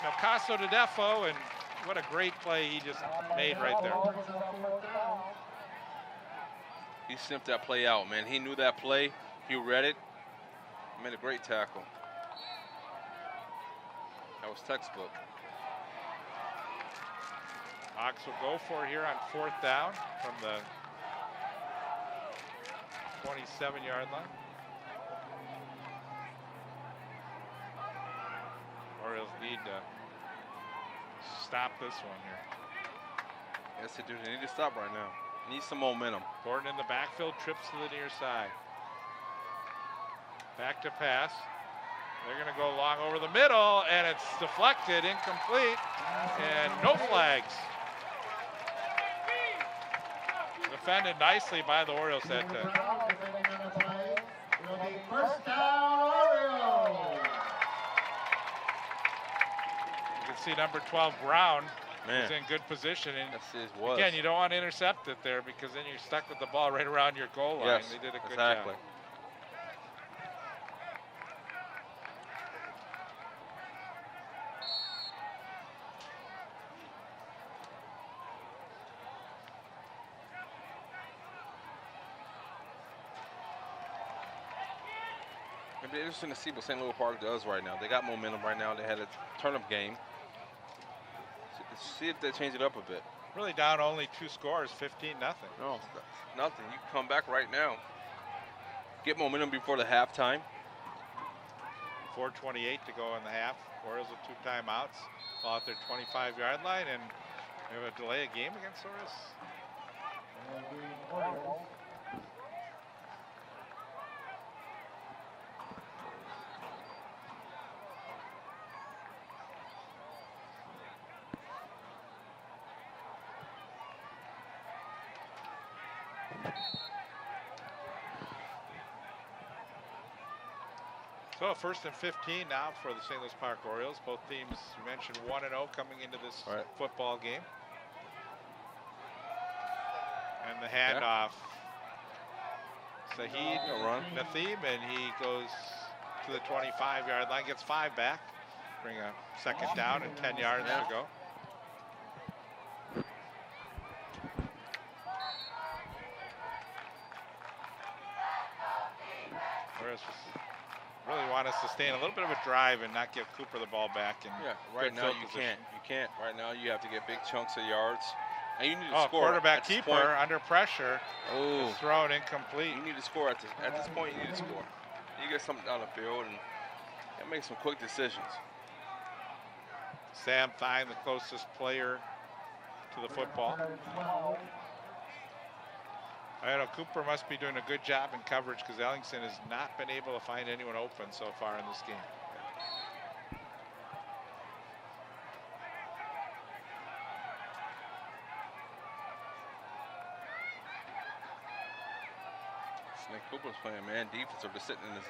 Picasso de Defo, and what a great play he just made right there. He sniffed that play out, man. He knew that play. He read it. He made a great tackle. That was textbook. Hawks will go for it here on 4th down from the 27-yard line. Orioles need to stop this one here. Yes, they do. They need to stop right now. Need some momentum. Gordon in the backfield, trips to the near side. Back to pass. They're going to go long over the middle, and it's deflected, incomplete, and no flags. Defended nicely by the Orioles that time. First down, Orioles. You can see number 12, Brown, Man, is in good position. And was. again, you don't want to intercept it there because then you're stuck with the ball right around your goal line. Yes, they did a good exactly. job. It'd be interesting to see what St. Louis Park does right now. They got momentum right now. They had a turn-up game. See if they change it up a bit. Really down only 2 scores, 15-0. No, nothing. You can come back right now. Get momentum before the halftime. 4:28 to go in the half. Orioles with 2 timeouts. Ball at their 25-yard line, and we have a delay of game against Orioles. So 1st and 15 now for the St. Louis Park Orioles. Both teams, you mentioned 1-0 coming into this football game. And the handoff. Sahid Nathim, and he goes to the 25-yard line, gets 5 back. Bring a 2nd down and 10 yards to go. Orioles really want to sustain a little bit of a drive and not give Cooper the ball back. And right now you can't. Right now you have to get big chunks of yards. And you need to score. Quarterback keeper under pressure. Oh, thrown incomplete. You need to score at this point. You need to score. You get something down the field and make some quick decisions. Sam Thine, the closest player to the football. I know Cooper must be doing a good job in coverage because Ellingson has not been able to find anyone open so far in this game. Snake Cooper's playing man defense, or they're sitting in his.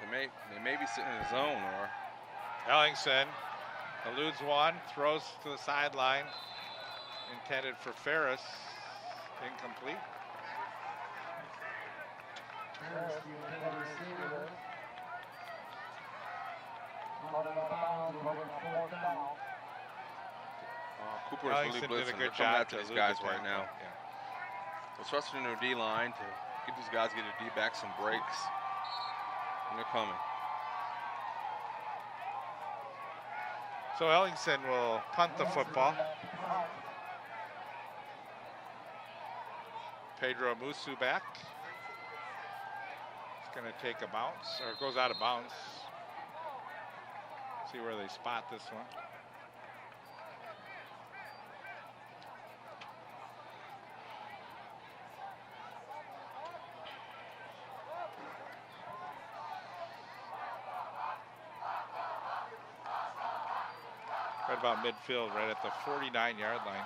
They may be sitting in the zone, or Ellingson eludes one, throws to the sideline, intended for Ferris, incomplete. Cooper is really blitzing. Did a good job job to these guys right now. We're trusting in their D line to get these guys, get their D back some breaks, and they're coming. So Ellingson will punt the football. Pedro Musu back. It's going to take a bounce, or goes out of bounds. See where they spot this one. Right about midfield, right at the 49-yard line.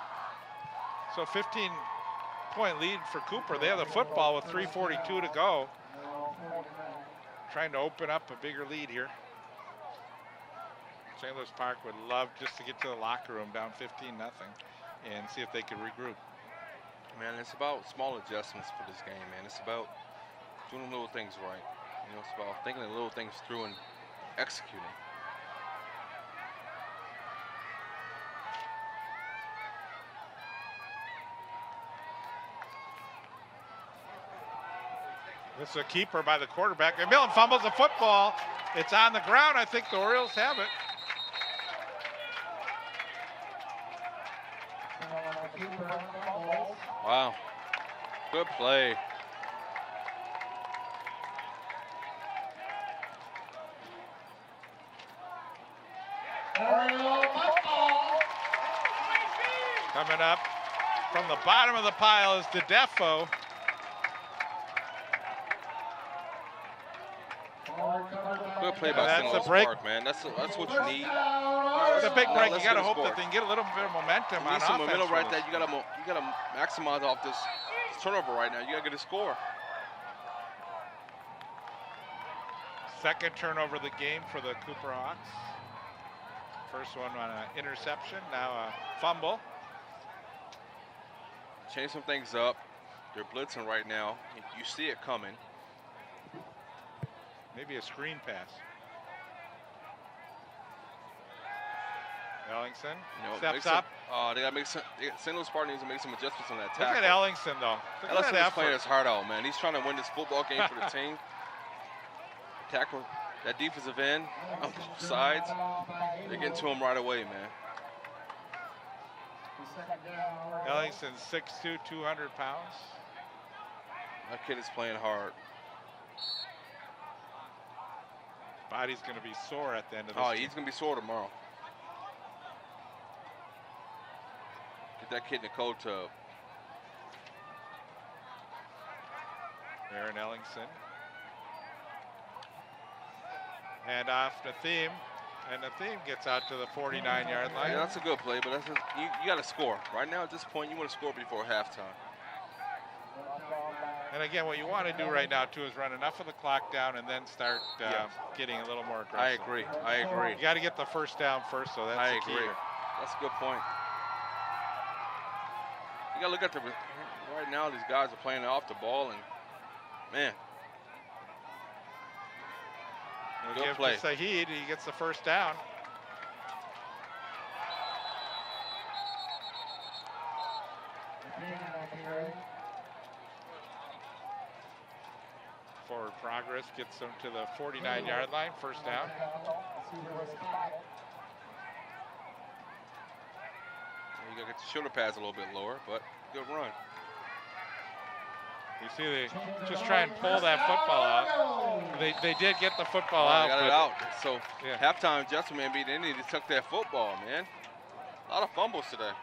So 15-point lead for Cooper. They have the football with 3:42 to go. Trying to open up a bigger lead here. St. Louis Park would love just to get to the locker room down 15-0 and see if they could regroup. Man, it's about small adjustments for this game, man. It's about doing little things right. You know, it's about thinking the little things through and executing. This is a keeper by the quarterback. Millen fumbles the football. It's on the ground. I think the Orioles have it. Wow. Good play. Coming up from the bottom of the pile is DeDefo. Good play by St. Louis Park, man. That's what you need. It's a big break. You got to hope that they can get a little bit of momentum on offense. Some momentum right there. You got to maximize off this turnover right now. You got to get a score. Second turnover of the game for the Cooper Hawks. First one on an interception. Now a fumble. Change some things up. They're blitzing right now. You see it coming. Maybe a screen pass. Ellingson steps up. They got to make some. St. Louis Park needs to make some adjustments on that tackle. Look at Ellingson, though. Ellingson is playing his heart out, man. He's trying to win this football game for the team. Tackle that defensive end on both sides. They're getting to him right away, man. Ellingson, 6'2", 200 pounds. That kid is playing hard. Body's going to be sore at the end of this. He's going to be sore tomorrow. Get that kid in the cold tub. Aaron Ellingson. Hand off Nathim. And Nathim gets out to the 49-yard line. Yeah, that's a good play, but you got to score. Right now, at this point, you want to score before halftime. And again, what you want to do right now too is run enough of the clock down and then start getting a little more aggressive. I agree. You got to get the first down first, so that's the key here. That's a good point. You got to look at right now. These guys are playing off the ball, and man, good play. To Saheed, he gets the first down. Forward progress gets them to the 49-yard line, first down. You got to get the shoulder pads a little bit lower, but good run. You see they just try and pull that football out. They did get the football out. They got it out. So halftime adjustment, man, they took that football, man. A lot of fumbles today.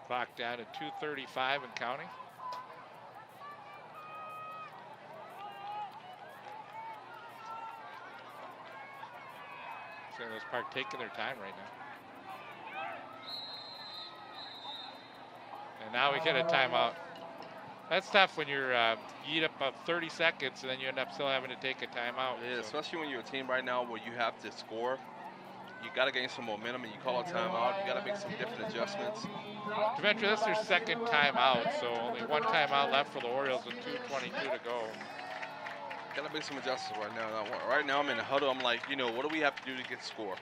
Clock down at 2:35 and counting. St. Louis Park taking their time right now. And now we get a timeout. That's tough when you're you eat up about 30 seconds and then you end up still having to take a timeout. Yeah, especially when you're a team right now where you have to score. You got to gain some momentum and you call a timeout. You got to make some different adjustments. Eventually, that's their second timeout, so only one timeout left for the Orioles with 2:22 to go. Got to make some adjustments right now. Right now, I'm in the huddle. I'm like, what do we have to do to get score?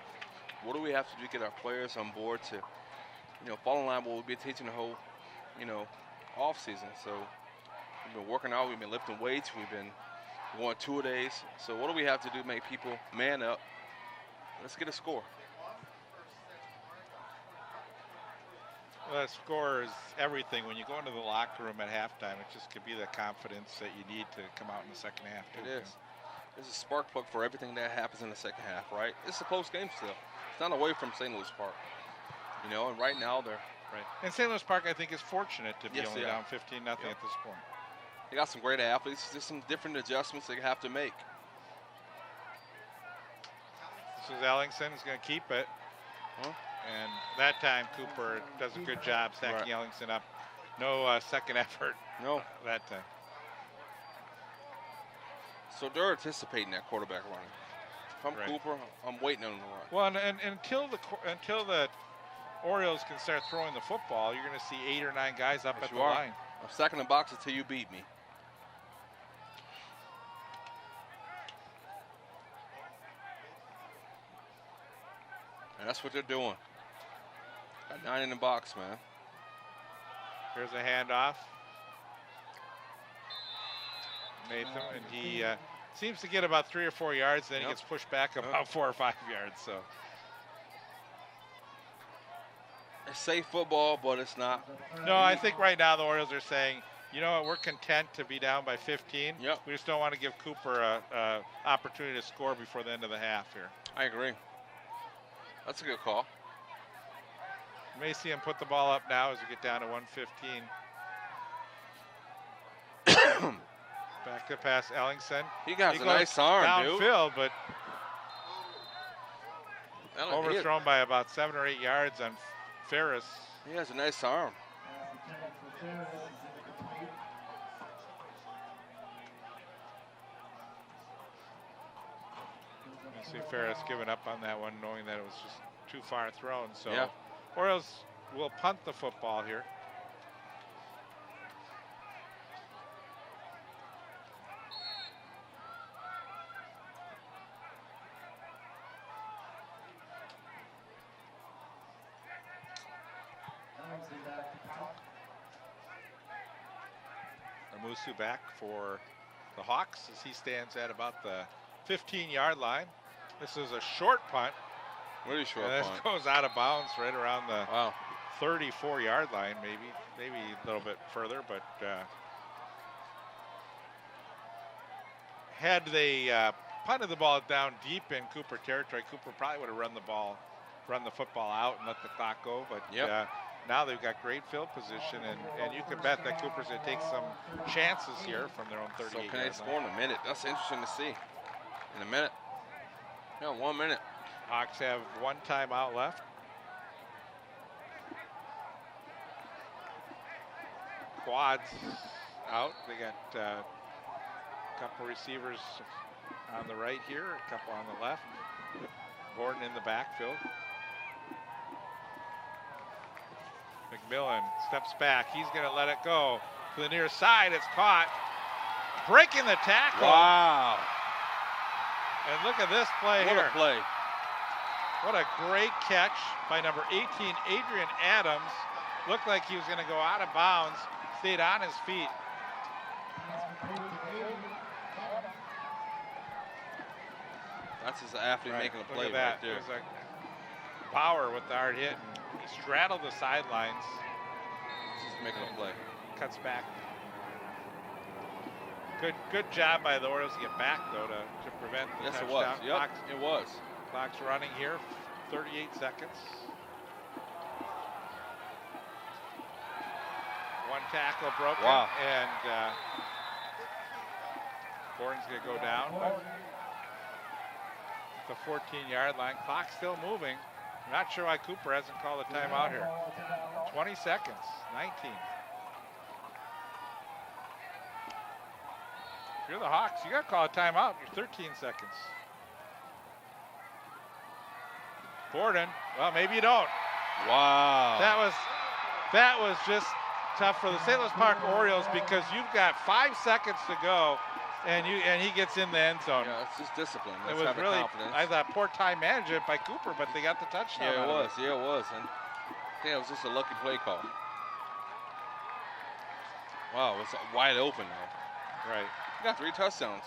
What do we have to do to get our players on board to, fall in line with what we've been teaching the whole, off season. So we've been working out. We've been lifting weights. We've been going 2-a-days. So what do we have to do to make people man up? Let's get a score. Well, that score is everything. When you go into the locker room at halftime, it just could be the confidence that you need to come out in the second half. Too. It is. There's a spark plug for everything that happens in the second half, right? It's a close game still. It's not away from St. Louis Park. And right now they're right. And St. Louis Park, I think, is fortunate to be only down 15-0 at this point. They got some great athletes. There's some different adjustments they have to make. This is Ellingson is going to keep it. And that time, Cooper does a good job stacking Ellingson up. No second effort. No. That time. So they're anticipating that quarterback running. If I'm Cooper, I'm waiting on him to run. Well, and until the Orioles can start throwing the football, you're going to see 8 or 9 guys up at the line. I'm stacking the box until you beat me. And that's what they're doing. Got 9 in the box, man. Here's a handoff. Nathan, and he seems to get about 3 or 4 yards, then he gets pushed back about 4 or 5 yards. So it's safe football, but it's not. No, I think right now the Orioles are saying, you know what, we're content to be down by 15. Yep. We just don't want to give Cooper a opportunity to score before the end of the half here. I agree. That's a good call. You may see him put the ball up now as we get down to 1:15. Back to pass Ellingson. He got a nice arm, downfield, dude. but overthrown by about 7 or 8 yards on Ferris. He has a nice arm. You see Ferris giving up on that one, knowing that it was just too far thrown. So Orioles will punt the football here. Amusu back for the Hawks as he stands at about the 15-yard line. This is a short punt. Really short punt. This goes out of bounds right around the 34-yard line, maybe a little bit further. But had they punted the ball down deep in Cooper territory, Cooper probably would have run the football out and let the clock go. But now they've got great field position, and you can bet that Cooper's going to take some chances here from their own 38 So can they score in a minute? That's interesting to see. In a minute. 1 minute. Hawks have 1 timeout left. Wads out. They got a couple receivers on the right here, a couple on the left. Borden in the backfield. McMillan steps back. He's going to let it go to the near side. It's caught. Breaking the tackle. Wow. And look at this play here. What a play. What a great catch by number 18, Adrian Adams. Looked like he was going to go out of bounds. Stayed on his feet. That's his athlete making a play Look at that. right there. There's a power with the hard hit. And he straddled the sidelines. Just making a play. Cuts back. Good job by the Orioles to get back, though, to prevent the Yes, touchdown. it was. Yep, it was. Clock's running here, 38 seconds. One tackle broken, Wow. and Borden's going to go down. But the 14-yard line. Clock's still moving. I'm not sure why Cooper hasn't called a timeout here. 20 seconds, 19. If you're the Hawks, you got to call a timeout. You're 13 seconds. Borden, well, maybe you don't. Wow. That was just tough for the St. Louis Park Orioles because you've got 5 seconds to go, and he gets in the end zone. Yeah, it's just discipline. It Let's was have the really, confidence. I thought, poor time management by Cooper, but they got the touchdown. Yeah, it out of was. Yeah, it was. And I think it was just a lucky play call. Wow, it was wide open there. Right. He got 3 touchdowns.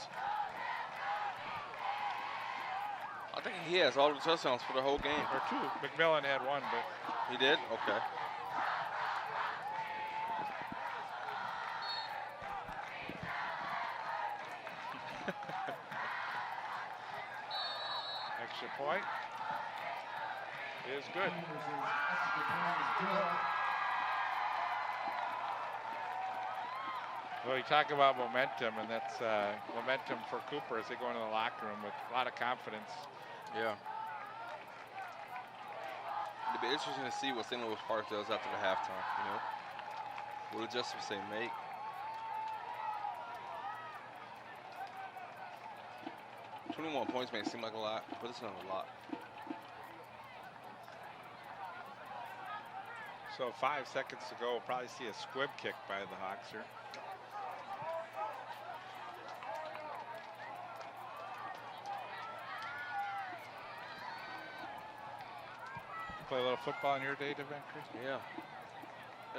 I think he has all the touchdowns for the whole game. Or 2. McMillan had 1, but He did? Okay. extra point is good. Well, you talk about momentum, and that's momentum for Cooper as they go into the locker room with a lot of confidence. Yeah. It'll be interesting to see what St. Louis Park does after the halftime, you know? What adjustments they make. $21 points may seem like a lot, but it's not a lot. So 5 seconds to go. We'll probably see a squib kick by the Hawks here. Play a little football in your day, Deventry? Yeah.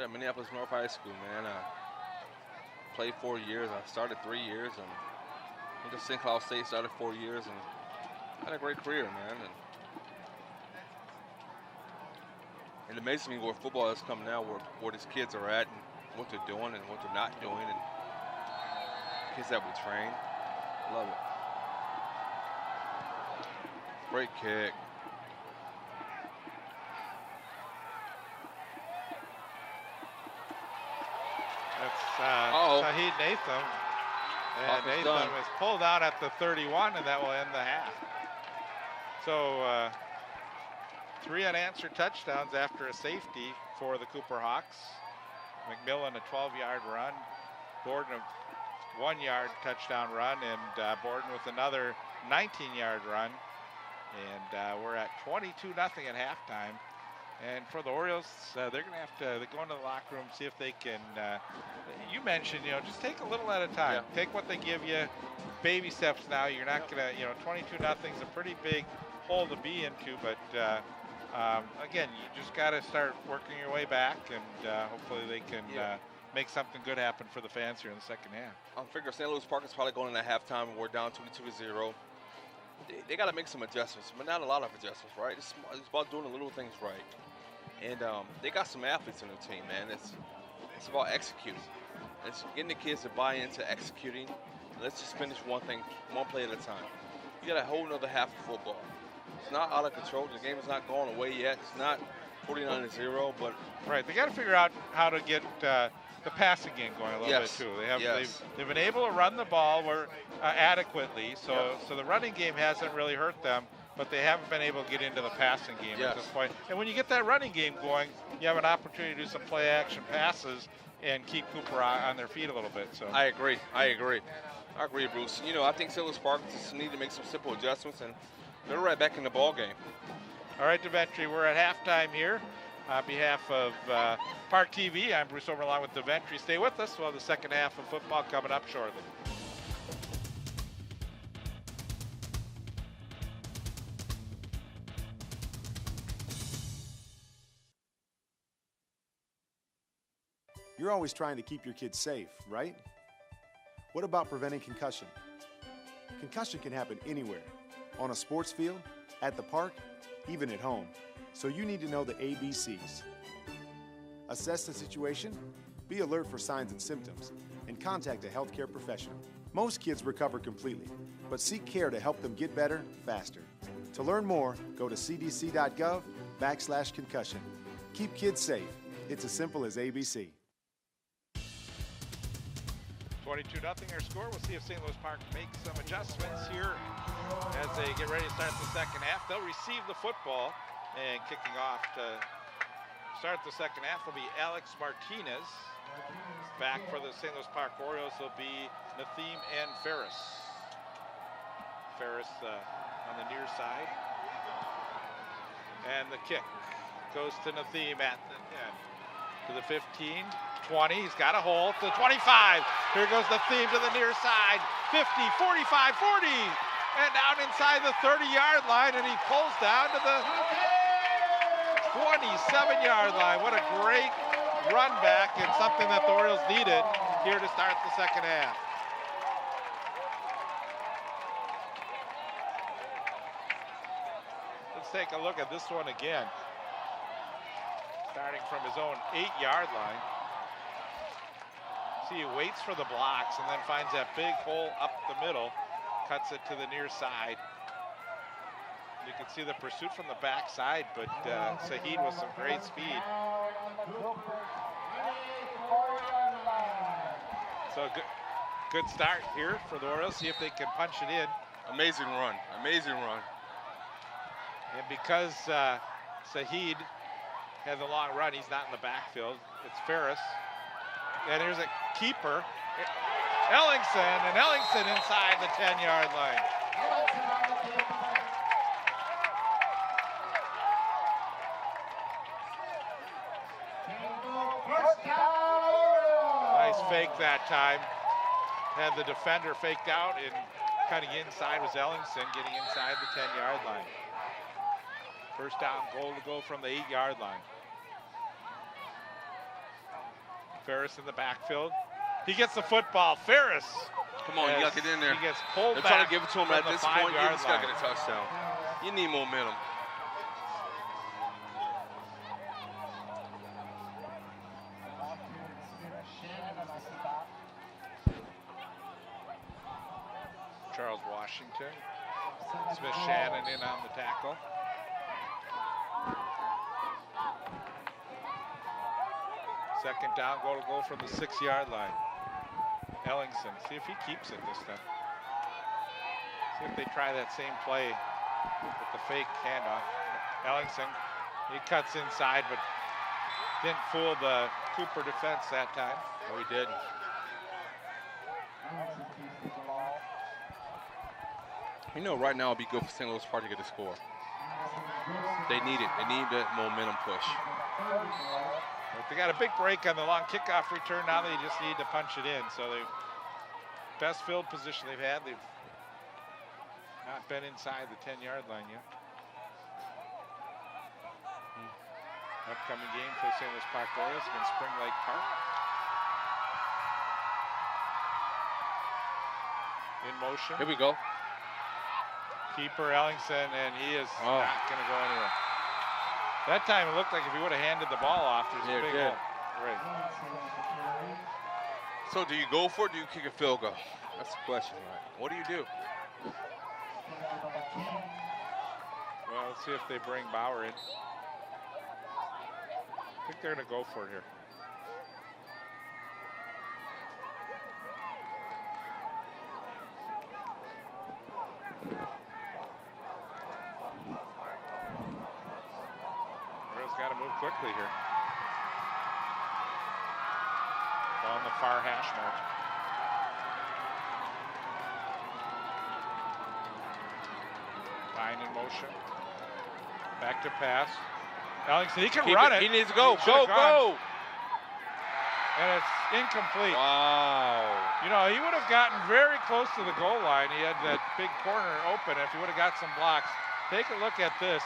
At Minneapolis North High School, man. Played 4 years. I started 3 years, and went to St. Cloud State, started 4 years, and had a great career, man. And it amazes me where football has come now, where these kids are at, and what they're doing and what they're not doing, and kids that we train. Love it. Great kick. That's Shahid Natham. And Natham is pulled out at the 31, and that will end the half. So 3 unanswered touchdowns after a safety for the Cooper Hawks. McMillan a 12-yard run. Borden a 1-yard touchdown run, and Borden with another 19-yard run. And we're at 22-0 at halftime. And for the Orioles, they're going to have to go into the locker room, see if they can, you mentioned, just take a little at a time. Yeah. Take what they give you, baby steps now. You're not going to, 22-0 is a pretty big hole to be into, but again, you just got to start working your way back, and hopefully they can make something good happen for the fans here in the second half. I figure St. Louis Park is probably going into halftime, and we're down 22-0. They got to make some adjustments, but not a lot of adjustments, right? It's about doing the little things right. And they got some athletes on their team, man. It's about executing. It's getting the kids to buy into executing. Let's just finish one play at a time. You got a whole nother half of football. It's not out of control. The game is not going away yet. It's not 49-0, but right. They got to figure out how to get the passing game going a little bit too. They've been able to run the ball adequately, so the running game hasn't really hurt them. but they haven't been able to get into the passing game Yes. at this point. And when you get that running game going, you have an opportunity to do some play action passes and keep Cooper on their feet a little bit. So I agree, Bruce. You know, I think St. Louis Park just need to make some simple adjustments, and they're right back in the ball game. All right, Deventry, we're at halftime here. On behalf of Park TV, I'm Bruce Over along with Deventry. Stay with us. We'll have the second half of football coming up shortly. You're always trying to keep your kids safe, right? What about preventing concussion? Concussion can happen anywhere, on a sports field, at the park, even at home. So you need to know the ABCs. Assess the situation, be alert for signs and symptoms, and contact a healthcare professional. Most kids recover completely, but seek care to help them get better faster. To learn more, go to cdc.gov/concussion. Keep kids safe. It's as simple as ABC. 22-0 our score. We'll see if St. Louis Park makes some adjustments here as they get ready to start the second half. They'll receive the football, and kicking off to start the second half will be Alex Martinez. Back for the St. Louis Park Orioles will be Nathim and Ferris. Ferris on the near side. And the kick goes to Nathim at the end. To the 15, 20, he's got a hole, to the 25. Here goes Nathim to the near side, 50, 45, 40. And down inside the 30-yard line, and he pulls down to the 27-yard line. What a great run back, and something that the Orioles needed here to start the second half. Let's take a look at this one again. Starting from his own 8-yard line. See, he waits for the blocks and then finds that big hole up the middle, cuts it to the near side. You can see the pursuit from the backside, but Saheed with some great speed. So good start here for the Orioles. See if they can punch it in. Amazing run, amazing run. And because Saheed has a long run, he's not in the backfield. It's Ferris. And here's a keeper, Ellingson, and Ellingson inside the 10-yard line. Nice fake that time. Had the defender faked out, and cutting inside was Ellingson, getting inside the 10-yard line. First down goal to go from the 8-yard line. Ferris in the backfield. He gets the football. Ferris. Come on, you got to get in there. He gets pulled They're back. trying to give it to him at this point. You just got to get a line. touchdown. You need momentum. Charles Washington. Smith Shannon in on the tackle. Second down, goal to go from the 6-yard line. Ellingson, see if he keeps it this time. See if they try that same play with the fake handoff. Ellingson, he cuts inside, but didn't fool the Cooper defense that time. No, he didn't. You know, right now it'd be good for St. Louis Park to get a score. They need it. They need that momentum push. But they got a big break on the long kickoff return. Now they just need to punch it in. So they best field position they've had. They've not been inside the 10-yard line yet. Upcoming game for the St. Louis Park Orioles against Spring Lake Park. In motion. Here we go. Keeper Ellingson, and he is Oh. not going to go anywhere. That time it looked like if he would have handed the ball off, there's Yeah, a big it did. hole. Right. So do you go for it or do you kick a field goal? That's the question, right? What do you do? Well, let's see if they bring Bauer in. I think they're going to go for it here. quickly here. On the far hash mark. Fine in motion. Back to pass. Ellingson, he can run it. He needs to go. He should've Go, gone. go. And it's incomplete. Wow. You know, he would have gotten very close to the goal line. He had that big corner open. If he would have got some blocks. Take a look at this.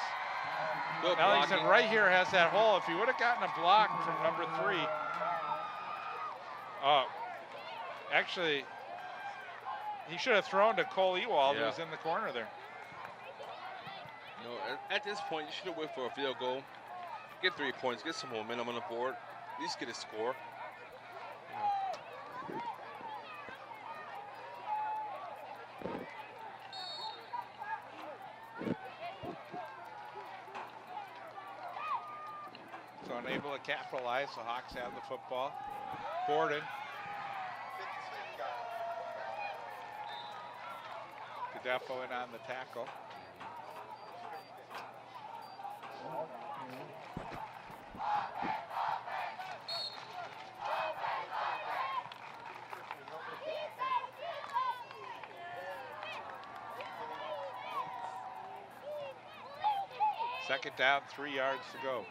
Good Ellington blocking. right here has that hole. If he would have gotten a block from number 3. Actually, he should have thrown to Cole Ewald, who was in the corner there. You know, at this point, you should have waited for a field goal. Get 3 points, get some momentum on the board, at least get a score. So unable to capitalize, the Hawks have the football. Borden. Defo in on the tackle. Second down, 3 yards to go.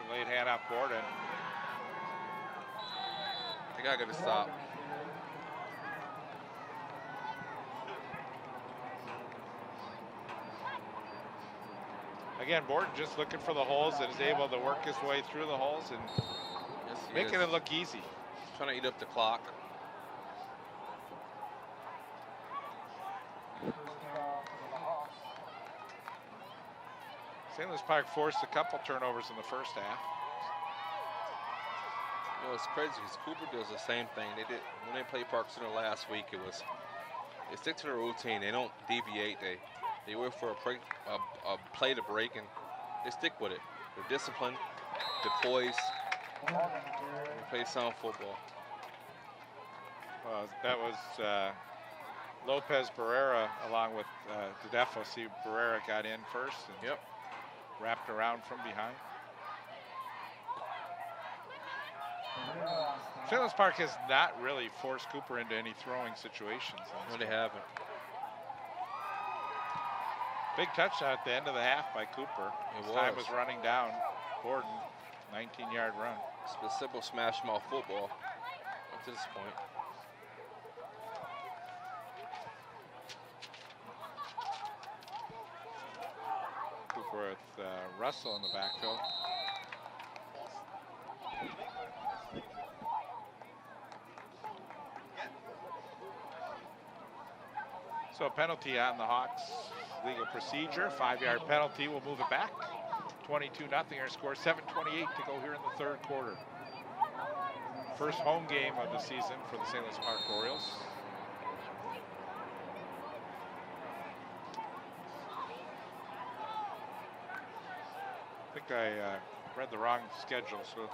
Delayed handoff, Borden. They gotta get a stop. Again, Borden just looking for the holes and is able to work his way through the holes and making it look easy. Trying to eat up the clock. St. Louis Park forced a couple turnovers in the first half. You know, it's crazy because Cooper does the same thing. They did when they played Park Center last week. It was they stick to the routine. They don't deviate. They wait for a play to break and they stick with it. They're disciplined, they're poised, they play sound football. That was Lopez Barrera along with Defo. See, Barrera got in first and wrapped around from behind. St. Louis Park has not really forced Cooper into any throwing situations. No, they haven't. Big touchdown at the end of the half by Cooper. Time was running down. Borden, 19-yard run. It's the simple smash mouth football up to this point. Cooper with Russell in the backfield. So a penalty on the Hawks. Legal procedure, 5-yard penalty will move it back. 22-0, our score, 7:28 to go here in the third quarter. First home game of the season for the St. Louis Park Orioles. I think I read the wrong schedule. So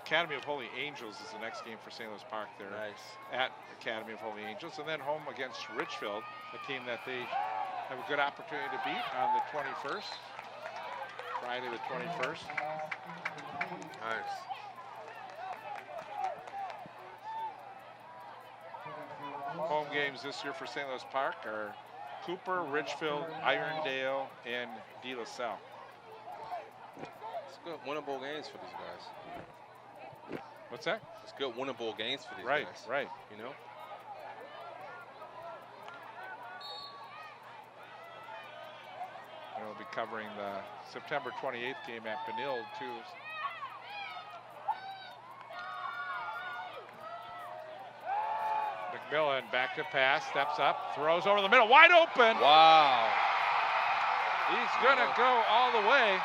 Academy of Holy Angels is the next game for St. Louis Park there. Nice. At Academy of Holy Angels. And then home against Richfield, a team that they have a good opportunity to beat on the 21st. Friday the 21st. Nice. Home games this year for St. Louis Park are Cooper, Richfield, Irondale, and De La Salle. It's good winnable games for these guys. What's that? It's good winnable games for these Right, guys. right. You know? And we'll be covering the September 28th game at Benilde too. McMillan back to pass, steps up, throws over the middle, wide open. Wow. He's gonna go all the way.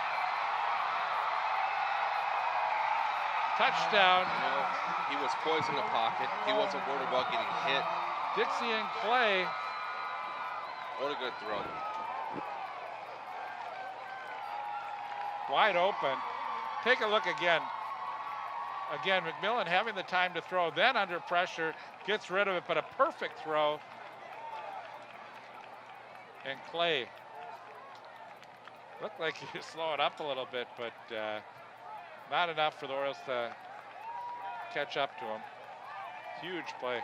Touchdown. You know, he was poised in the pocket. He wasn't worried about getting hit. Dixie and Clay. What a good throw. Wide open. Take a look again. Again, McMillan having the time to throw, then under pressure, gets rid of it, but a perfect throw. And Clay looked like he was slowing up a little bit, but not enough for the Orioles to catch up to him. Huge play.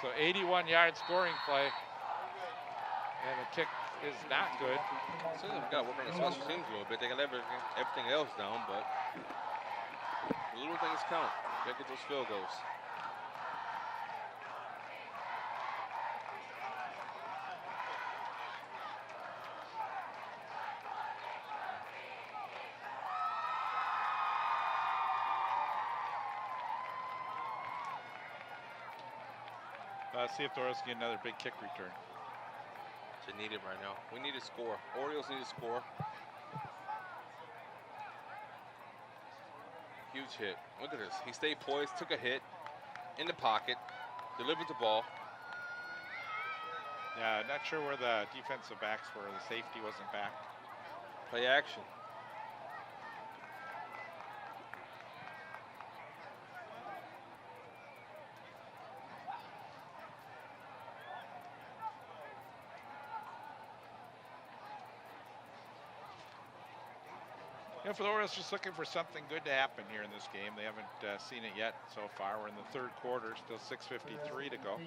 So 81-yard scoring play. And the kick is not good. So they've got to work on the special teams a little bit. They got everything else down, but the little things count. Got to get those field goals. Let's see if the Orioles can get another big kick return. They need it right now. We need to score. Orioles need to score. Huge hit. Look at this. He stayed poised, took a hit in the pocket, delivered the ball. Yeah, not sure where the defensive backs were. The safety wasn't back. Play action. For the Orioles, just looking for something good to happen here in this game. They haven't seen it yet so far. We're in the third quarter, still 6:53 to go.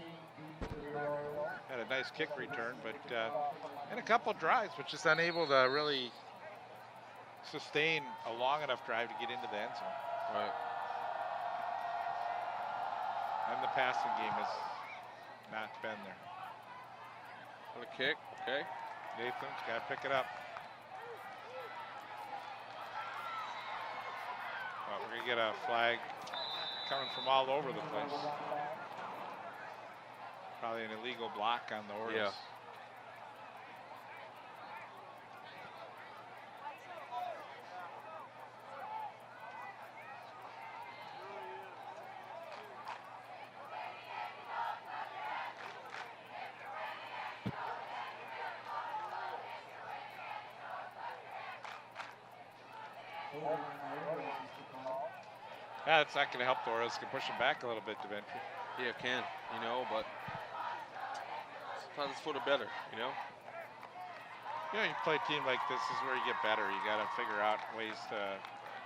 Had a nice kick return, but in a couple drives, but just unable to really sustain a long enough drive to get into the end zone. Right. And the passing game has not been there. On the kick, okay. Nathan's got to pick it up. We're going to get a flag coming from all over the place. Probably an illegal block on the Orioles. Yeah. That's not going to help the Orioles. Can push them back a little bit, eventually. Yeah, it can, you know, but sometimes it's for the better, you know? You know, you play a team like this is where you get better. You got to figure out ways to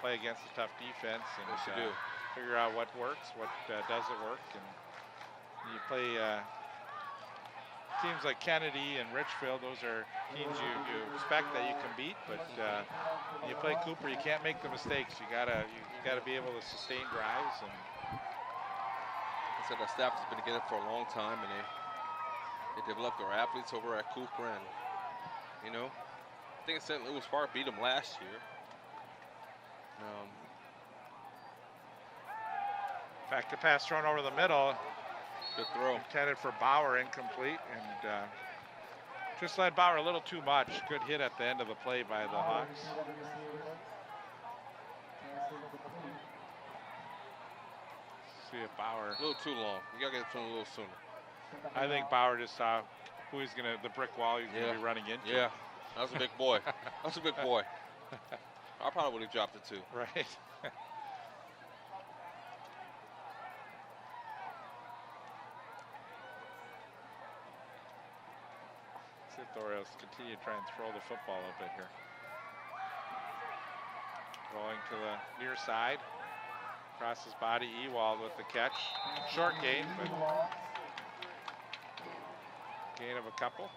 play against a tough defense and Yes, you do. figure out what works, what doesn't work. And you play teams like Kennedy and Richfield. Those are teams you expect that you can beat, but when you play Cooper, you can't make the mistakes. You gotta be able to sustain drives. And I said our staff has been together for a long time, and they developed our athletes over at Cooper, and you know, I think St. Louis Park beat them last year. In fact, the pass thrown over the middle, Good throw. intended for Bauer, incomplete, and just led Bauer a little too much. Good hit at the end of the play by the Hawks. See if Bauer. A little too long. You gotta get it to him a little sooner. I think Bauer just saw who he's the brick wall he's gonna be running into. Yeah, that was a big boy. That was a big boy. I probably would have dropped it too. Right. See if the Orioles continue to try and throw the football a bit here. Rolling to the near side. Across his body, Ewald with the catch. Short gain, but gain of a couple.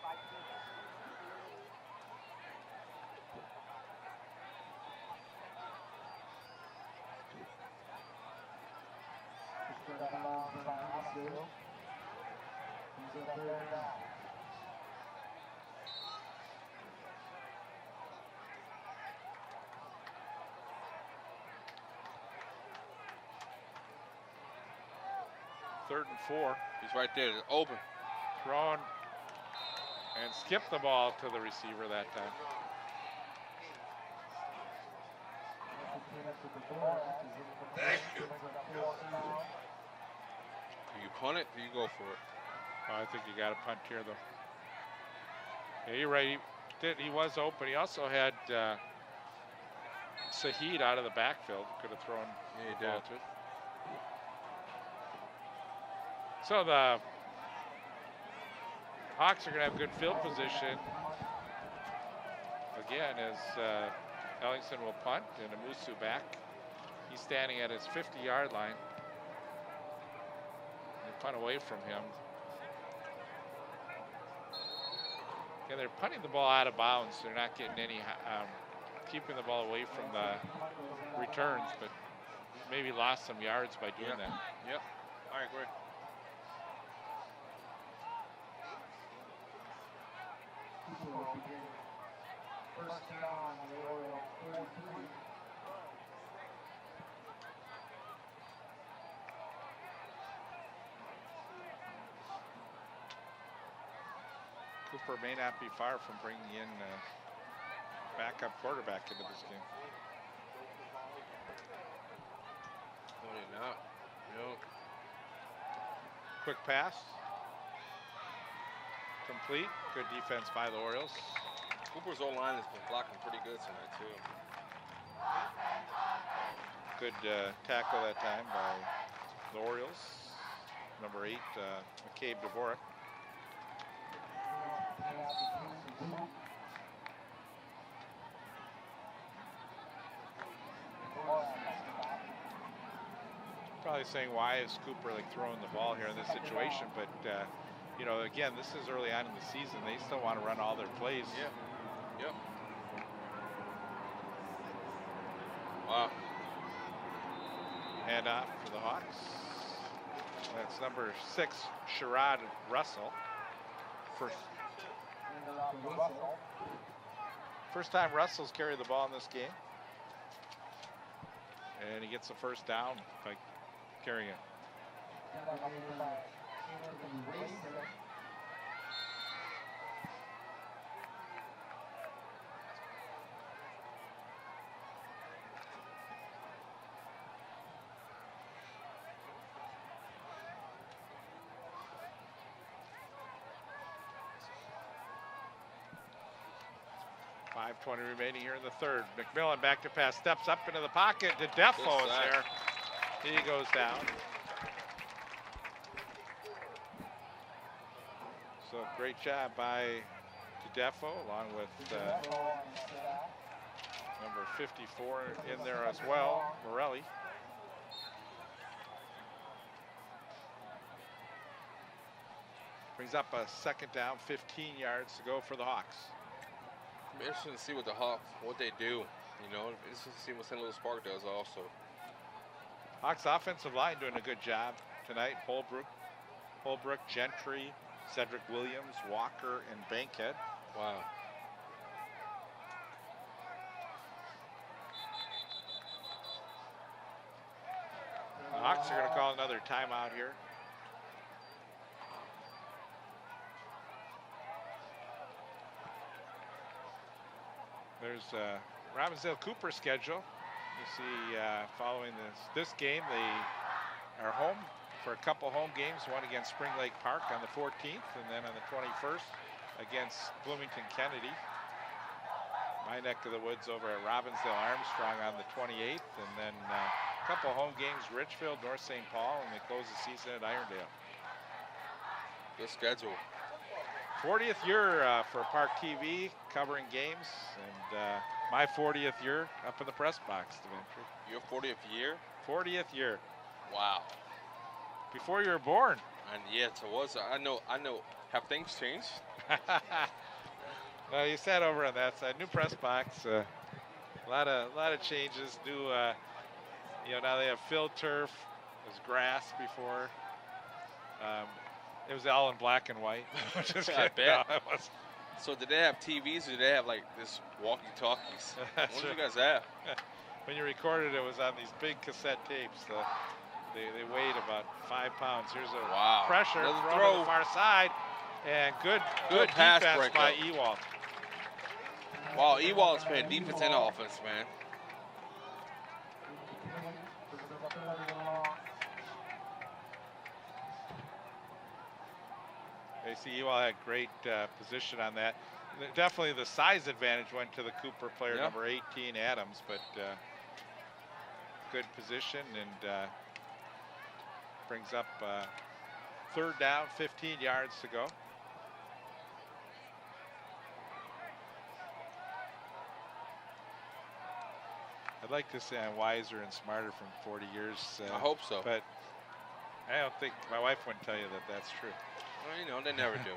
Third and 4. He's right there, open. Thrown and skipped the ball to the receiver that time. Do you punt it? Do you go for it? I think you got to punt here, though. Yeah, you're right. He was open. He also had Saheed out of the backfield. Could have thrown the ball to. So the Hawks are going to have good field position. Again, as Ellingson will punt and Amusu back. He's standing at his 50-yard line. They punt away from him. Yeah, they're punting the ball out of bounds. They're not getting any, keeping the ball away from the returns, but maybe lost some yards by doing that. Yep, I agree. First down, the Oriole 43. Cooper may not be far from bringing in a backup quarterback into this game. No, they're not. No. Quick pass. Complete. Good defense by the Orioles. Cooper's O-line has been blocking pretty good tonight, too. Good tackle that time by the Orioles. Number 8, McCabe Dvorak. Probably saying, why is Cooper like throwing the ball here in this situation? But you know, again, this is early on in the season. They still want to run all their plays. Yeah. Yep. Wow. Hand off for the Hawks. That's number 6, Sherrod Russell. First time Russell's carried the ball in this game. And he gets the first down by carrying it. 5:20 remaining here in the third. McMillan back to pass, steps up into the pocket. DeDefo is there. He goes down. So great job by DeDefo, along with number 54 in there as well, Morelli. Brings up a second down, 15 yards to go for the Hawks. I'm interested to see what the Hawks, what they do. You know, interested to see what St. Louis Park does also. Hawks offensive line doing a good job tonight. Holbrook, Gentry, Cedric Williams, Walker, and Bankhead. Wow. The Hawks are going to call another timeout here. There's Robbinsdale Cooper schedule. You see, following this game, they are home for a couple home games, one against Spring Lake Park on the 14th, and then on the 21st against Bloomington Kennedy. My neck of the woods over at Robbinsdale Armstrong on the 28th, and then a couple home games, Richfield, North St. Paul, and they close the season at Irondale. Good schedule. 40th year for ParkTV covering games, and my 40th year up in the press box, Dimitri. Your 40th year? 40th year. Wow. Before you were born. And yes, it was. I know. Have things changed? No, you sat over on that side. New press box. A lot of changes. New, you know, now they have field turf. It was grass before. It was all in black and white. Just I bet. No, it was. So did they have TVs or did they have like this walkie-talkies? What did you guys have? When you recorded it, was on these big cassette tapes. They weighed about 5 pounds. Here's a pressure throw to the far side, and good pass defense breakup by Ewald. Wow, Ewald's playing defense and offense, man. They see Ewald had great position on that. Definitely the size advantage went to the Cooper player, number 18, Adams, but good position, and brings up 3rd down, 15 yards to go. I'd like to say I'm wiser and smarter from 40 years. I hope so. But I don't think, my wife wouldn't tell you that that's true. Well, you know, they never do.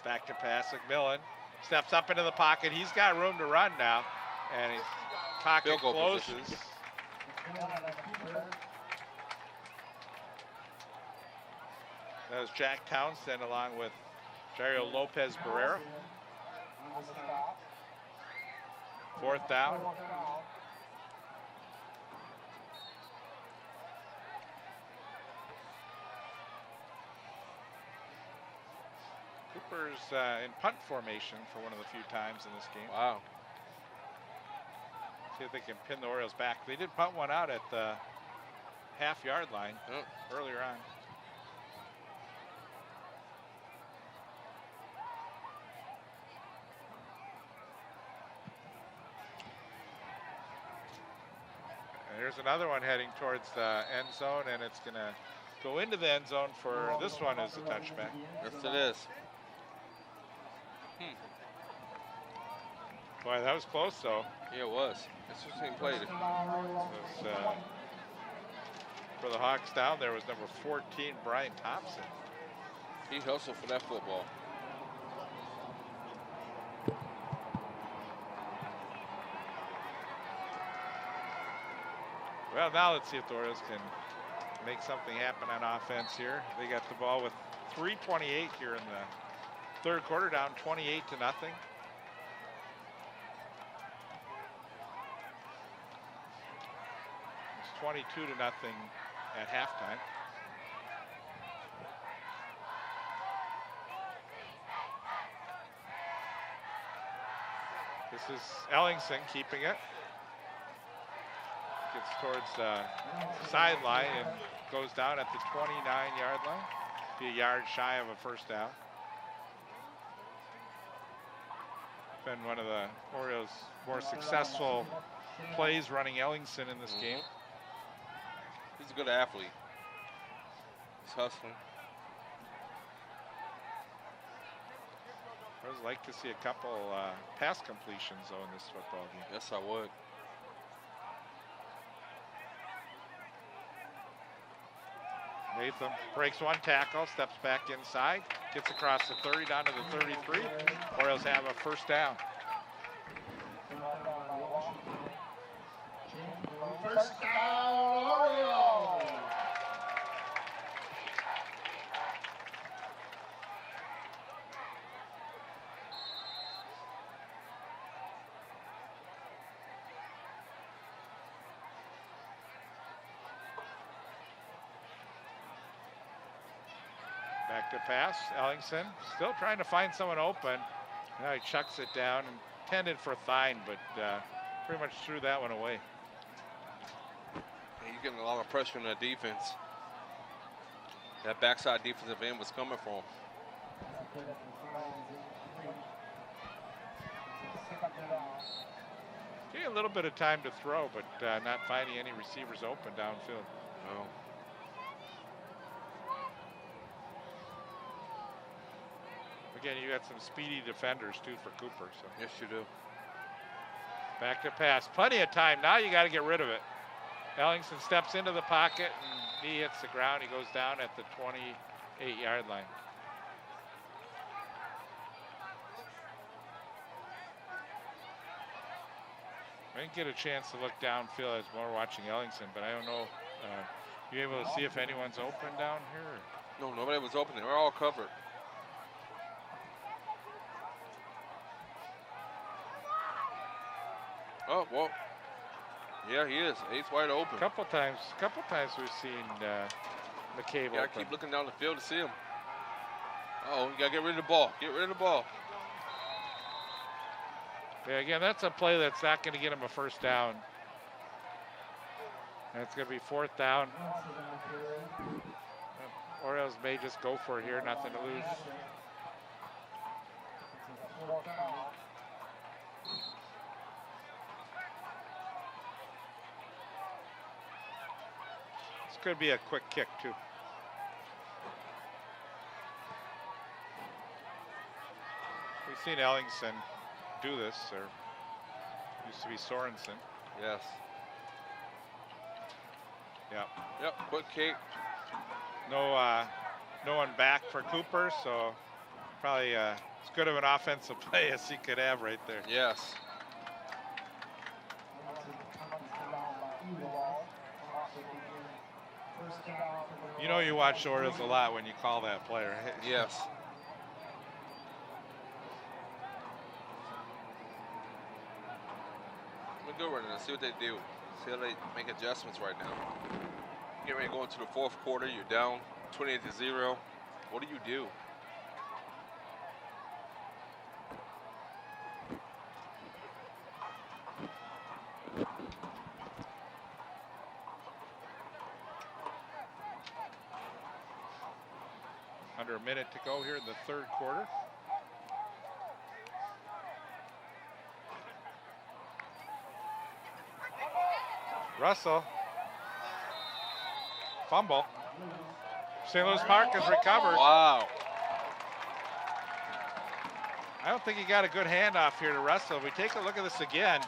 Back to pass, McMillan steps up into the pocket. He's got room to run now, and his pocket Field goal closes. position. That was Jack Townsend along with Jairo Lopez Barrera. 4th down. Cooper's in punt formation for one of the few times in this game. Wow. See if they can pin the Orioles back. They did punt one out at the half-yard line earlier on. And here's another one heading towards the end zone, and it's going to go into the end zone for this one is a touchback. Yes, it is. Boy, that was close, though. Yeah, it was. Interesting play. For the Hawks down there was number 14, Brian Thompson. He hustled for that football. Well, now let's see if the Orioles can make something happen on offense here. They got the ball with 3:28 here in the 3rd quarter, down 28-0. It's 22-0 at halftime. This is Ellingson keeping it. Gets towards the sideline and goes down at the 29-yard line. Be a yard shy of a 1st down. Been one of the Orioles' more successful plays running Ellingson in this game. He's a good athlete. He's hustling. I would like to see a couple pass completions though in this football game. Yes, I would. Nathan breaks one tackle, steps back inside, gets across the 30 down to the 33. Orioles have a 1st down. First down, Orioles. Back to pass, Ellingson still trying to find someone open. Now he chucks it down, intended for Thine, but pretty much threw that one away. He's getting a lot of pressure on that defense. That backside defensive end was coming for him. Getting a little bit of time to throw, but not finding any receivers open downfield. No. Again, you got some speedy defenders too for Cooper. So Yes, you do. back to pass, plenty of time. Now you got to get rid of it. Ellingson steps into the pocket and he hits the ground. He goes down at the 28-yard line. I didn't get a chance to look downfield. I was more watching Ellingson, but I don't know. You able to see if anyone's open down here? No, nobody was open. They were all covered. Oh, well. Yeah, he is. He's wide open. A couple times we've seen McCabe You gotta open. keep looking down the field to see him. Uh-oh, you gotta get rid of the ball. Get rid of the ball. Yeah, again, that's a play that's not going to get him a 1st down. And it's going to be 4th down. Orioles may just go for it here, nothing to lose. This could be a quick kick, too. We've seen Ellingson do this, or used to be Sorensen. Yes. Yep. Yep, quick kick. No one back for Cooper, so probably as good of an offensive play as he could have right there. Yes. You know you watch Orioles a lot when you call that play, right? Yes. We're good right now. See what they do. See how they make adjustments right now. Get ready to go into the fourth quarter. You're down 28-0. What do you do? Under a minute to go here in the third quarter. Russell. Fumble. St. Louis Park has recovered. Wow. I don't think he got a good handoff here to Russell. If we take a look at this again,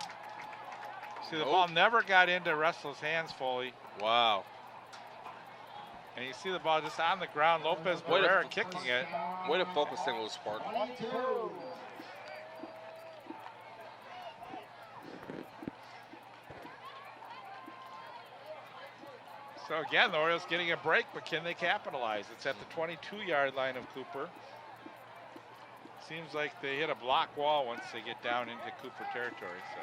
see the ball never got into Russell's hands fully. Wow. And you see the ball just on the ground. Lopez Barrera kicking it. Way to focus St. Louis Park. So again, the Orioles getting a break, but can they capitalize? It's at the 22-yard line of Cooper. Seems like they hit a block wall once they get down into Cooper territory. So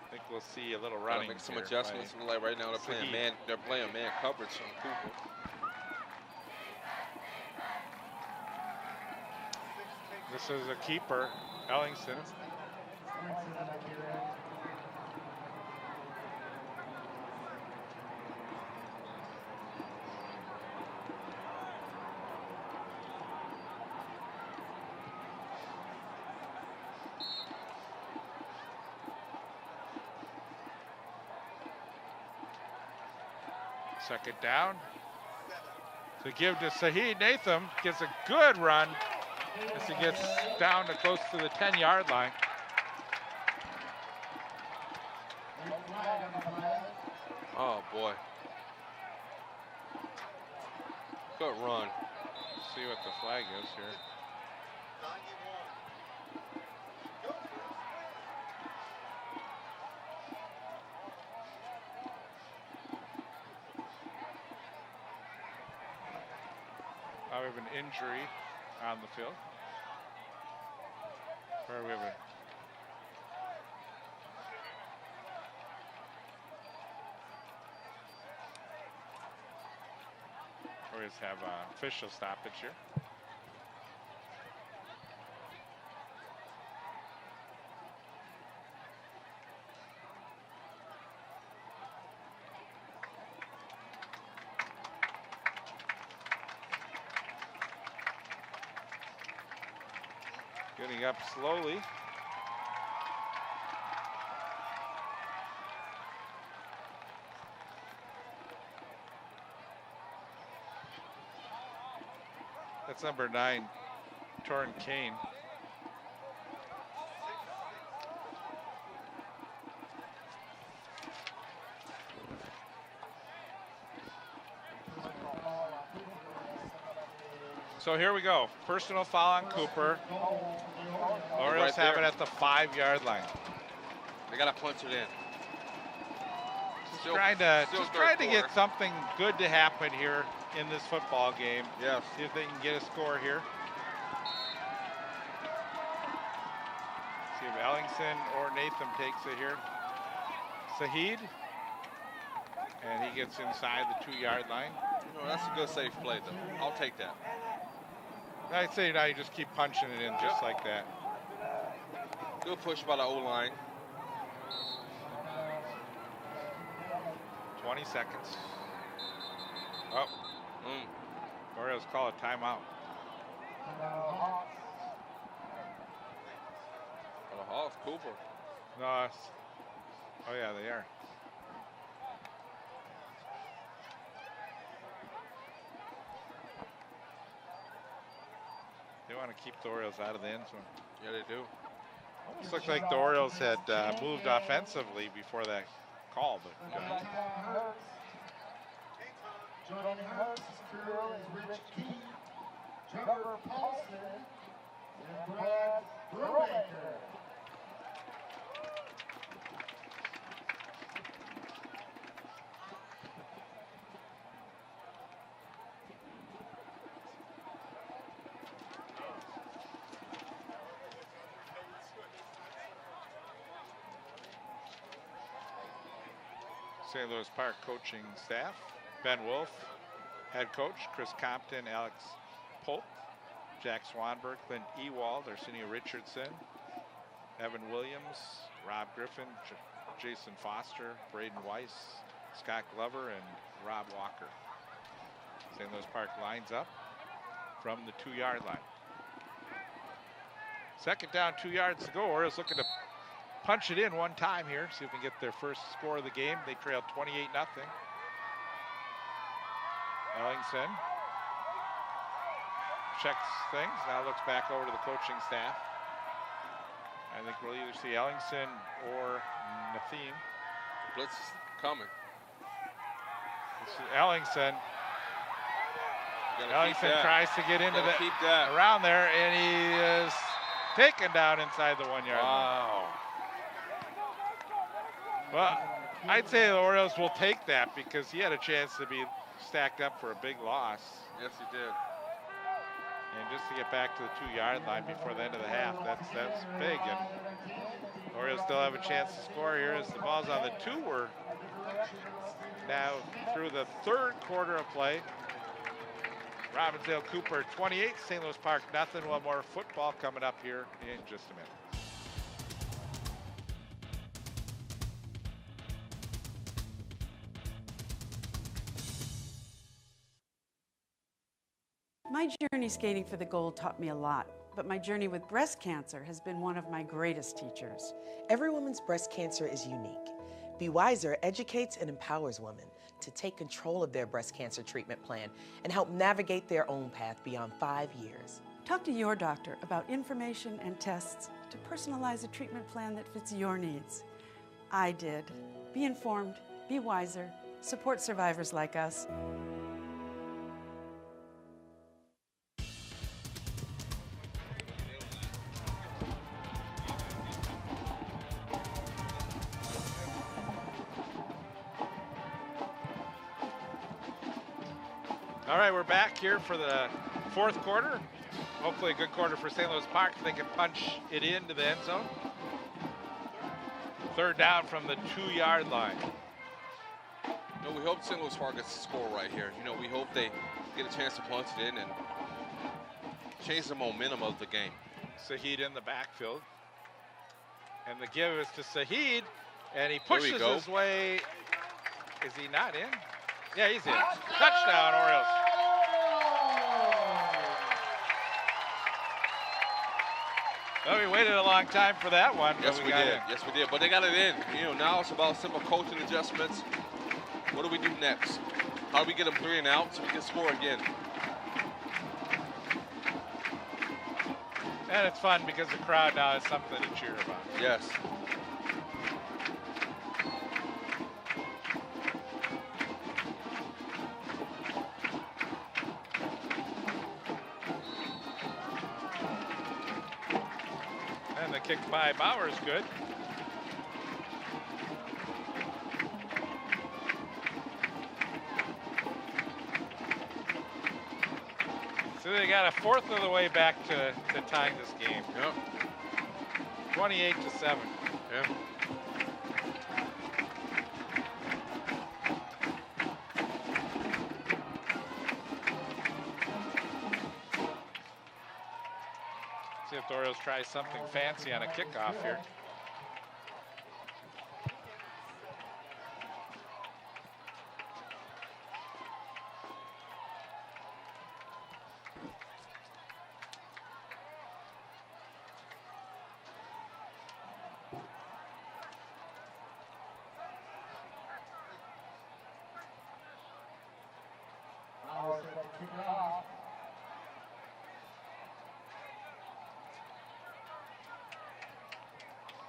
I think we'll see a little running. Make some adjustments. Like right now, they're playing man coverage on Cooper. This is a keeper, Ellingson. Second down. To give to Saheed Natham, gets a good run as he gets down to close to the 10-yard line. Oh boy. Good run. Let's see what the flag is here. We have an injury on the field. Or we have a we just have an official stoppage here. Getting up slowly. That's number 9, Torrin Kane. So here we go. Personal foul on Cooper. Orioles have it at the 5-yard line. They got to punch it in. Just trying to get something good to happen here in this football game. Yes. See if they can get a score here. See if Ellingson or Nathan takes it here. Saheed. And he gets inside the 2-yard line. You know, that's a good safe play, though. I'll take that. I'd say now you just keep punching it in just like that. Good push by the O-line. 20 seconds. Oh. Orioles call a timeout. For the Hawks, Cooper. No, Oh, yeah, they are. They want to keep the Orioles out of the end zone. Yeah, they do. Almost looked like the Orioles had moved offensively before that call, but Jordan Hurst, Drew is Rich Key, Trevor Paulson, and Brad Brubaker. St. Louis Park coaching staff: Ben Wolf, head coach; Chris Compton, Alex Polk, Jack Swanberg, Clint Ewald, Arsenio Richardson, Evan Williams, Rob Griffin, Jason Foster, Braden Weiss, Scott Glover, and Rob Walker. St. Louis Park lines up from the 2-yard line. Second down, 2 yards to go. Orioles looking to punch it in one time here, see if we can get their first score of the game. They trailed 28-0. Ellingson checks things, now looks back over to the coaching staff. I think we'll either see Ellingson or Nathim. Blitz is coming. This is Ellingson. Ellingson tries to get into around there, and he is taken down inside the 1-yard line. Well, I'd say the Orioles will take that because he had a chance to be stacked up for a big loss. Yes, he did. And just to get back to the 2-yard line before the end of the half, that's big. And the Orioles still have a chance to score here as the ball's on the 2. We're now through the 3rd quarter of play. Robbinsdale Cooper 28, St. Louis Park nothing. One more football coming up here in just a minute. My journey skating for the gold taught me a lot, but my journey with breast cancer has been one of my greatest teachers. Every woman's breast cancer is unique. Be Wiser educates and empowers women to take control of their breast cancer treatment plan and help navigate their own path beyond 5 years. Talk to your doctor about information and tests to personalize a treatment plan that fits your needs. I did. Be informed, be wiser, support survivors like us. All right, we're back here for the 4th quarter. Hopefully a good quarter for St. Louis Park if they can punch it into the end zone. 3rd down from the 2-yard line. No, we hope St. Louis Park gets the score right here. You know, we hope they get a chance to punch it in and change the momentum of the game. Sahid in the backfield. And the give is to Sahid, and he pushes his way. Is he not in? Yeah, he's in. Touchdown, Orioles. Well, we waited a long time for that one. Yes, we did. Yes, we did. But they got it in. You know, now it's about simple coaching adjustments. What do we do next? How do we get them 3 and out so we can score again? And it's fun because the crowd now has something to cheer about. Yes. And the kick by Bauer is good. So they got a 4th of the way back to tying this game. Yep. 28-7. Yeah. See if the Orioles try something fancy on a kickoff here.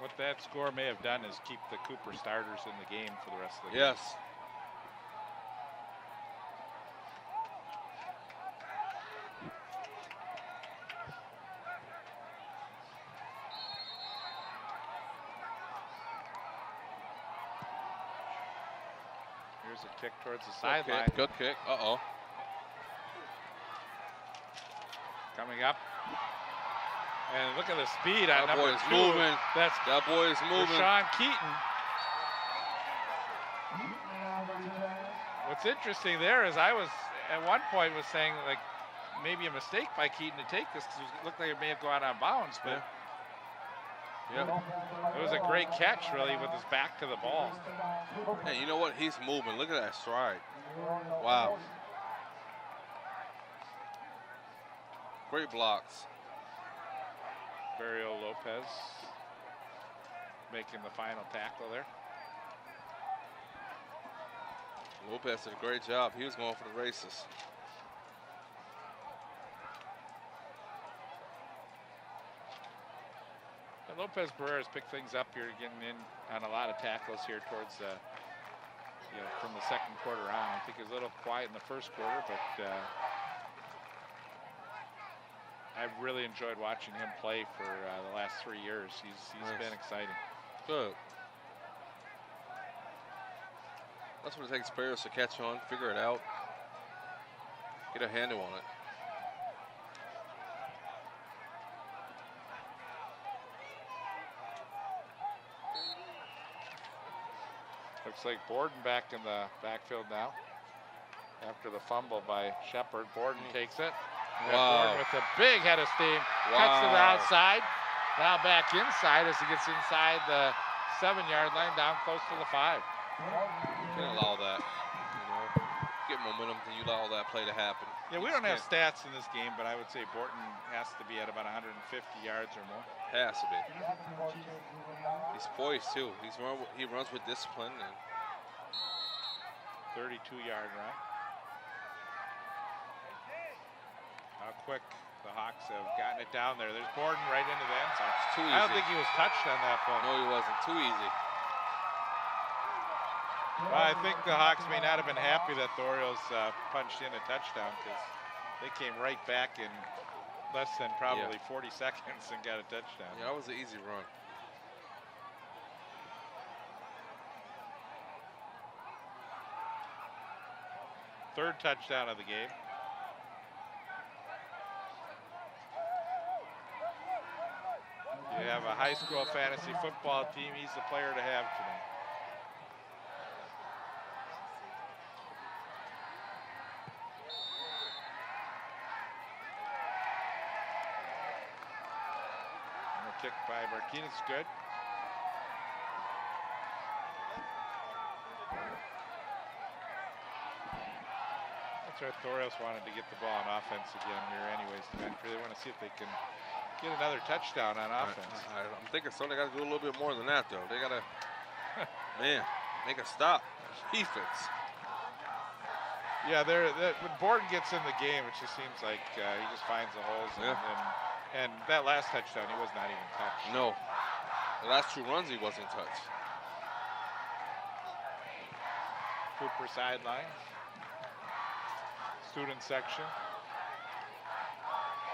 What that score may have done is keep the Cooper starters in the game for the rest of the game. Yes. Here's a kick towards the sideline. Good kick. Uh-oh. Coming up. And look at the speed on That number boy is 2. moving. That's That boy is moving. Sean Keaton. What's interesting there is I was, at one point, was saying, like, maybe a mistake by Keaton to take this because it looked like it may have gone out of bounds, but it was a great catch, really, with his back to the ball. Hey, you know what? He's moving. Look at that stride. Wow. Great blocks. Barrio Lopez making the final tackle there. Lopez did a great job. He was going for the races. And Lopez Barrera's picked things up here, getting in on a lot of tackles here towards from the second quarter on. I think he was a little quiet in the first quarter, but I've really enjoyed watching him play for the last 3 years. He's Nice. been exciting. Good. That's what it takes players to catch on, figure it out, get a handle on it. Looks like Borden back in the backfield now. After the fumble by Shepard, Borden takes it. And Wow. Borden with a big head of steam. Cuts to the Wow. outside. Now back inside as he gets inside the 7-yard line, down close to the 5. You can't allow that. You know, get momentum, then you allow that play to happen. Yeah, we don't have stats in this game, but I would say Borton has to be at about 150 yards or more. Has to be. He's poised too. He runs with discipline and 32-yard run. How quick the Hawks have gotten it down there. There's Borden right into the end zone. it's too easy. I don't think he was touched on that play. No, he wasn't. Too easy. Well, I think the Hawks may not have been happy that the Orioles punched in a touchdown because they came right back in less than probably 40 seconds and got a touchdown. Yeah, that was an easy run. Third touchdown of the game. You have a high school fantasy football team. He's the player to have tonight. And the kick by Martinez is good. That's right. The Orioles wanted to get the ball on offense again here anyways tonight. They want to see if they can get another touchdown on offense. I'm thinking so. They got to do a little bit more than that, though. They got to, man, make a stop. Defense. Yeah, when Borden gets in the game, it just seems like he just finds the holes. And that last touchdown, he was not even touched. No. The last 2 runs, he wasn't touched. Cooper sideline. Student section.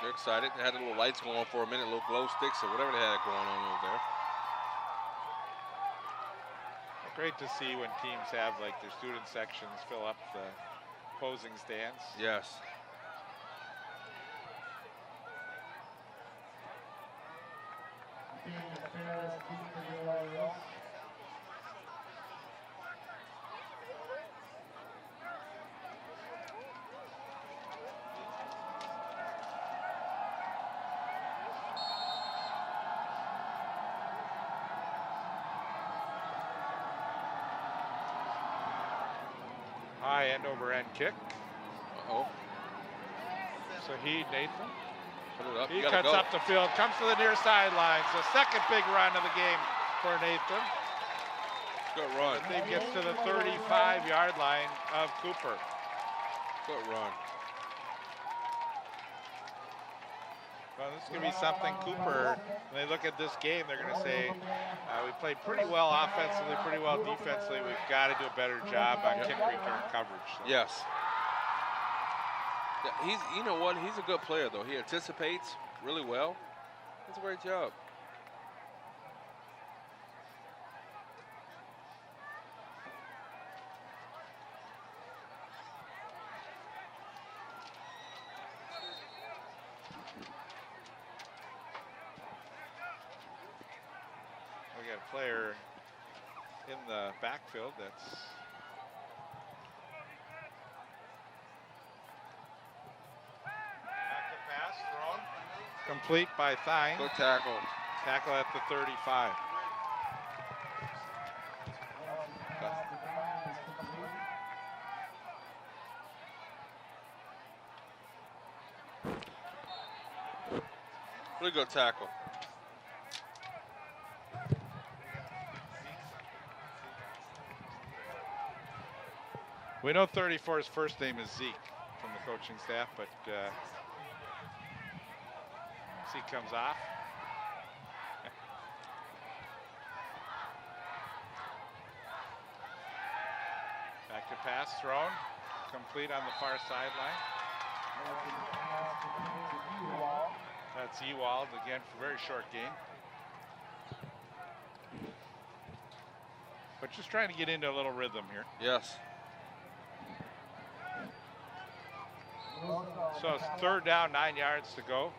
They're excited. They had a little lights going on for a minute, little glow sticks or whatever they had going on over there. Great to see when teams have like their student sections fill up the opposing stands. Yes. High end over end kick. Uh-oh. Nathan. Put it up. He You gotta cuts go. up the field, comes to the near sideline. So second big run of the game for Nathan. Good run. He gets to the 35-yard line of Cooper. Good run. Well, this is going to be something Cooper, when they look at this game, they're going to say, we played pretty well offensively, pretty well defensively. We've got to do a better job on kick return coverage. So. Yes. Yeah, you know what? He's a good player, though. He anticipates really well. Does a great job. We got a player in the backfield that's back to pass, thrown, complete by Thine. Good tackle. Tackle at the 35. Really good tackle. We know 34's first name is Zeke from the coaching staff, but Zeke comes off. Back to pass, thrown, complete on the far sideline. That's Ewald again for a very short game. But just trying to get into a little rhythm here. Yes. So it's 3rd down, 9 yards to go.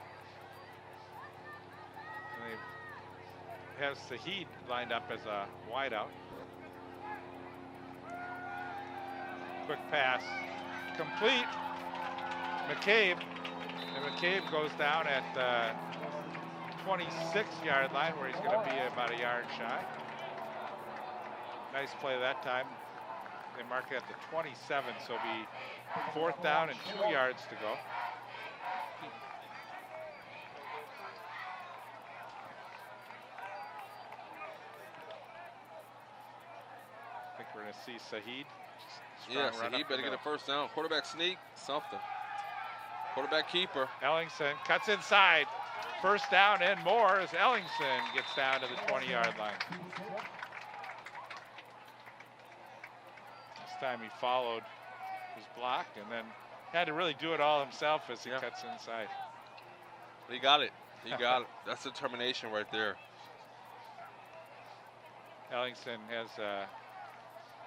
And they have Saheed lined up as a wideout. Quick pass, complete. McCabe, and McCabe goes down at the 26-yard line where he's going to be about a yard shy. Nice play that time. They mark it at the 27, so it'll be 4th down and 2 yards to go. I think we're going to see Saheed. Yeah, Saheed better get a first down. Quarterback sneak, something. Quarterback keeper. Ellingson cuts inside. 1st down and more as Ellingson gets down to the 20-yard line. Time he followed, was blocked, and then had to really do it all himself as he cuts inside. He got it. He got it. That's determination right there. Ellingson has a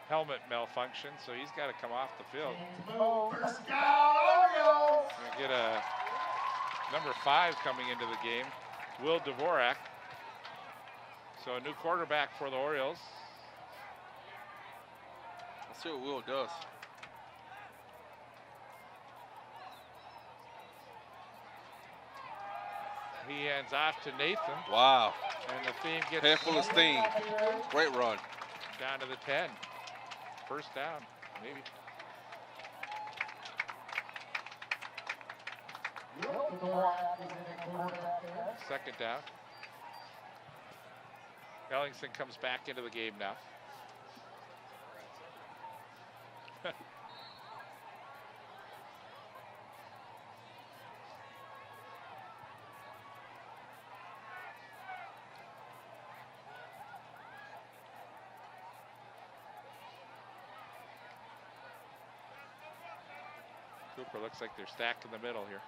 helmet malfunction, so he's got to come off the field. First down, Orioles. Gonna get a number 5 coming into the game, Will Dvorak. So a new quarterback for the Orioles. Let's see what Will does. He hands off to Nathan. Wow. And the theme gets Head full of steam. Great run. down to the 10. 1st down, maybe. Second down. Ellingson comes back into the game now. Cooper looks like they're stacked in the middle here.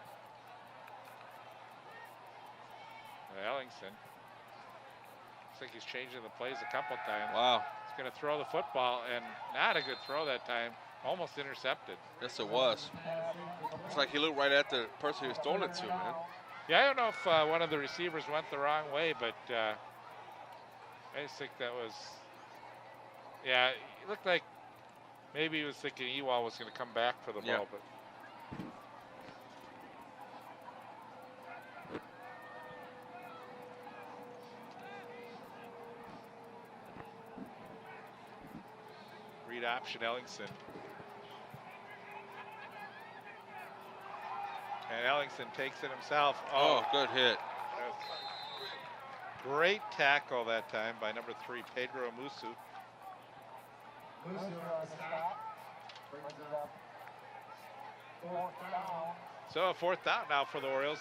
Ellingson looks like he's changing the plays a couple times. Wow. He's going to throw the football, and not a good throw that time. Almost intercepted. Yes, it was. It's like he looked right at the person he was throwing it to, man. Yeah, I don't know if one of the receivers went the wrong way, but I just think that was, yeah, it looked like maybe he was thinking Ewald was going to come back for the ball, but. Read option, Ellingson. And Ellingson takes it himself. Oh, good hit. Great tackle that time by number 3, Pedro Musu. So a 4th down now for the Orioles.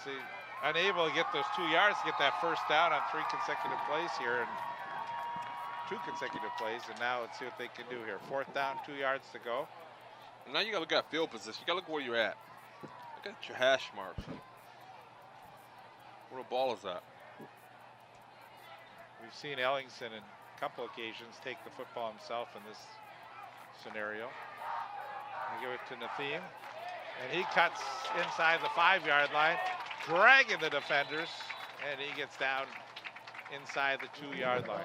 unable to get those 2 yards to get that first down on 3 consecutive plays here, and 2 consecutive plays, and now let's see what they can do here. 4th down, 2 yards to go. And now you got to look at field position. You got to look where you're at. Look at your hash marks. Where the ball is at. We've seen Ellingson in a couple occasions take the football himself in this scenario. We give it to Nathim, and he cuts inside the 5-yard line, dragging the defenders, and he gets down inside the 2-yard line.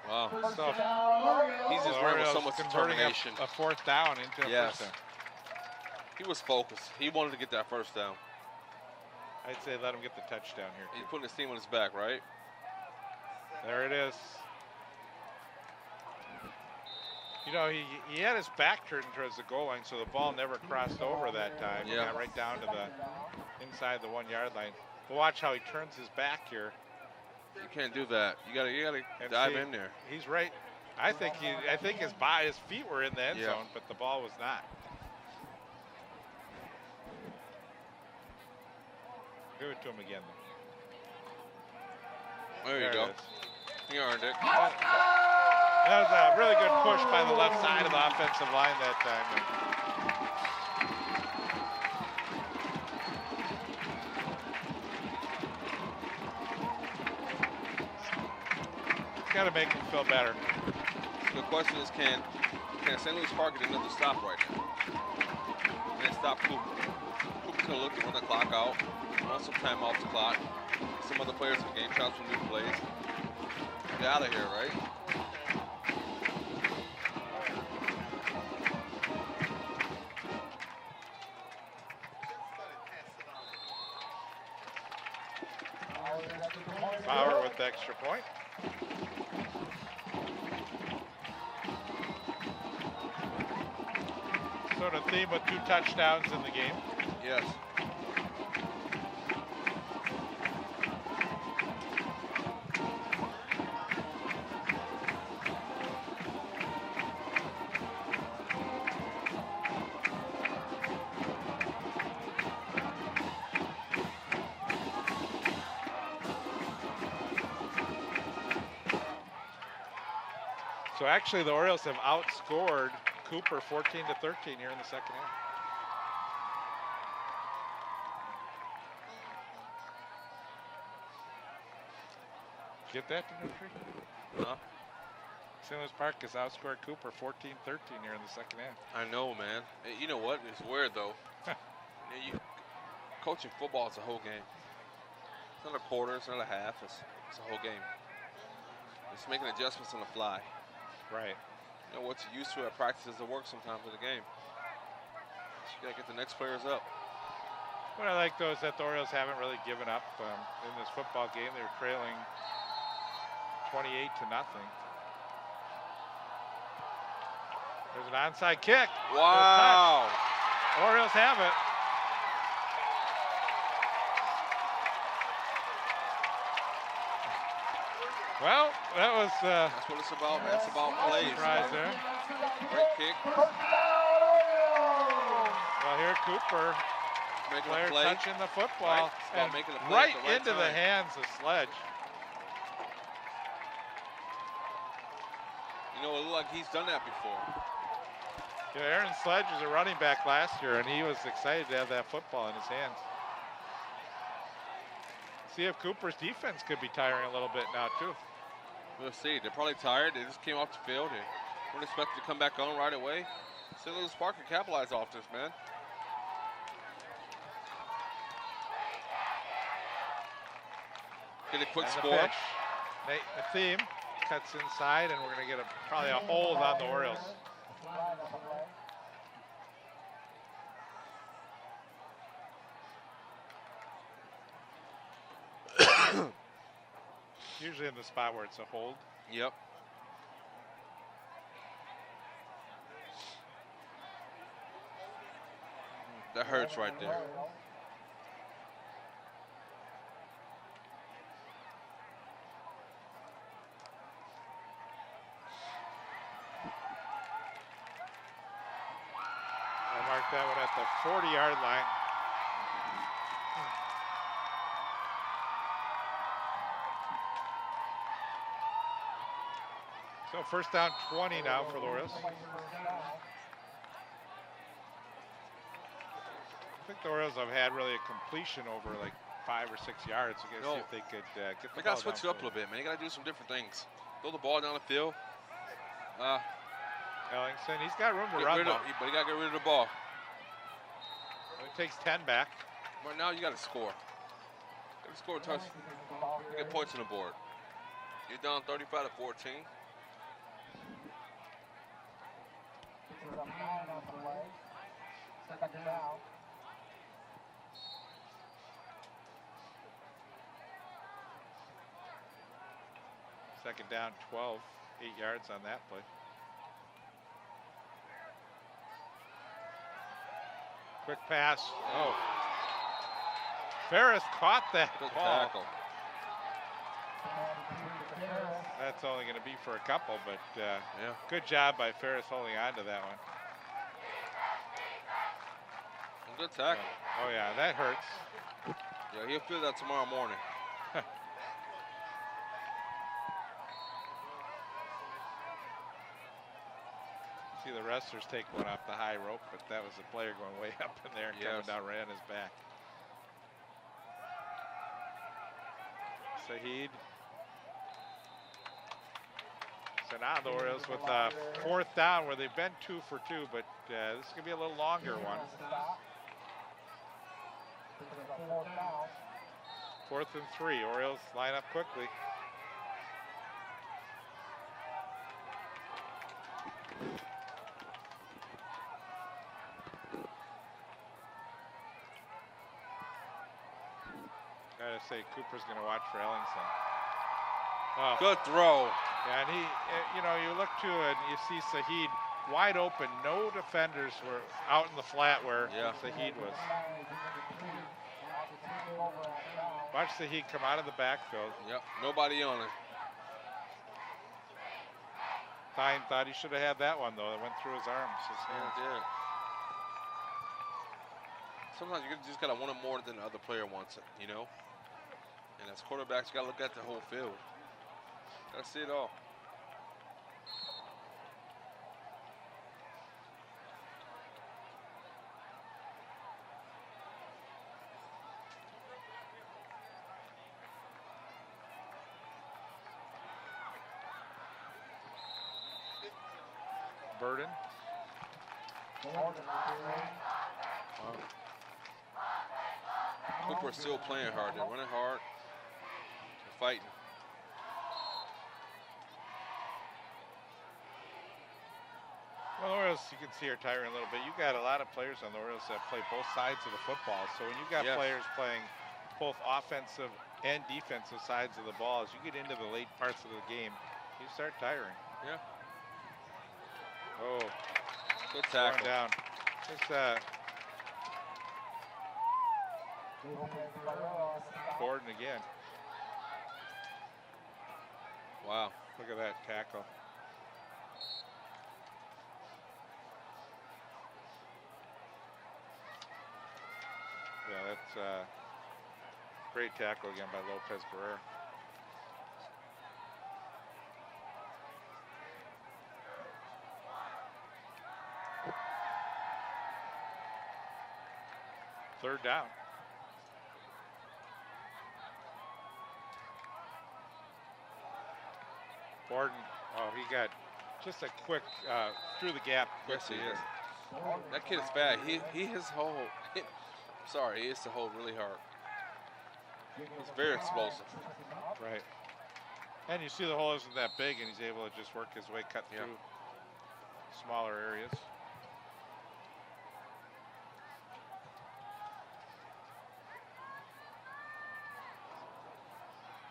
Wow. So He's just running with so much converting determination. a 4th down into a Yes. 1st down. He was focused. He wanted to get that first down. I'd say let him get the touchdown here. He's putting his team on his back, right? There it is. You know, he had his back turned towards the goal line, so the ball never crossed over that time. It got right down to the inside the 1-yard line. But watch how he turns his back here. You can't do that. You gotta dive in there. He's right. I think his feet were in the end zone, but the ball was not. Give it to him again. There you go. He earned it. That was a really good push by the left side of the offensive line that time. Got to make him feel better. The question is, can St. Louis Park get another stop right now? Can they stop Cooper? Cooper's going to look to run the clock out, run some time off the clock. Some other players in the game, try some new plays. Get out of here, right? Bauer with the extra point. Sort of theme with 2 touchdowns in the game. Yes. So actually the Orioles have outscored Cooper 14-13 here in the second half. Get that, Dimitri? Huh? St. Louis Park has outscored Cooper 14-13 here in the second half. I know, man. Hey, you know what? It's weird, though. Coaching football is a whole game. It's not a quarter. It's not a half. It's a whole game. It's making adjustments on the fly. Right. You know, what you're used to at practice doesn't work sometimes in the game. So you got to get the next players up. What I like, though, is that the Orioles haven't really given up in this football game. They were trailing 28-0. There's an onside kick. Wow. Orioles have it. Well, that was that's what it's about, man. It's about plays. Surprise there. Great kick. Well, here Cooper, Making player a play. touching the football, Right. and Making a play right at the right into the time. hands of Sledge. You know, it looked like he's done that before. Yeah, Aaron Sledge was a running back last year, and he was excited to have that football in his hands. See if Cooper's defense could be tiring a little bit now, too. We'll see. They're probably tired. They just came off the field. They weren't expected to come back on right away. St. Louis Park can capitalize off this, man. Get a quick And the score. pitch. The theme cuts inside, and we're going to get probably a hold on the Orioles. Usually in the spot where it's a hold. Yep. That hurts right there. that one at the 40-yard line. So first down 20 now for the Orioles. I think the Orioles have had really a completion over like 5 or 6 yards. I guess see if they could get the ball. They got to switch it up a little bit, man. They got to do some different things. Throw the ball down the field. Ellingson, he's got room to run though. But he got to get rid of the ball. It takes 10 back. Right now, you got to score. Got to score a touch. You get points on the board. You're down 35 to 14. Second down, 12, 8 yards on that play. Quick pass. Oh. Ferris caught that Good ball. tackle. That's only going to be for a couple, but Yeah. good job by Ferris holding on to that one. Good tackle. Oh, yeah, that hurts. Yeah, he'll feel that tomorrow morning. See the wrestlers take one off the high rope, but that was a player going way up in there and coming down right on his back. Saheed. So now the Orioles with fourth down where they've been 2 for 2, but this is going to be a little longer one. 4th and 3. Orioles line up quickly. Gotta say, Cooper's going to watch for Ellingson. Oh. Good throw. Yeah, and he, you know, you look to it and you see Saheed wide open. No defenders were out in the flat where Saheed was. Watch Saheed come out of the backfield. Yep, nobody on it. Tyne thought he should have had that one, though. It went through his arms. Yeah, it did. Sometimes you just got to want it more than the other player wants it, you know? And as quarterbacks, you got to look at the whole field. Got to see it all. Burden. Cooper's still playing hard. They're running hard. They're fighting. Well, the Orioles, you can see are tiring a little bit. You got a lot of players on the Orioles that play both sides of the football. So when you got players playing both offensive and defensive sides of the ball, as you get into the late parts of the game, you start tiring. Yeah. Oh, good tackle. Down. Just Gordon again. Wow. Look at that tackle. Yeah, that's great tackle again by Lopez Barrera. Third down. Gordon, oh, he got just a quick through the gap. Yes, he is. That kid is bad. He his whole. Sorry, he hits the hole really hard. He's very explosive. Right. And you see the hole isn't that big, and he's able to just work his way, cut through smaller areas.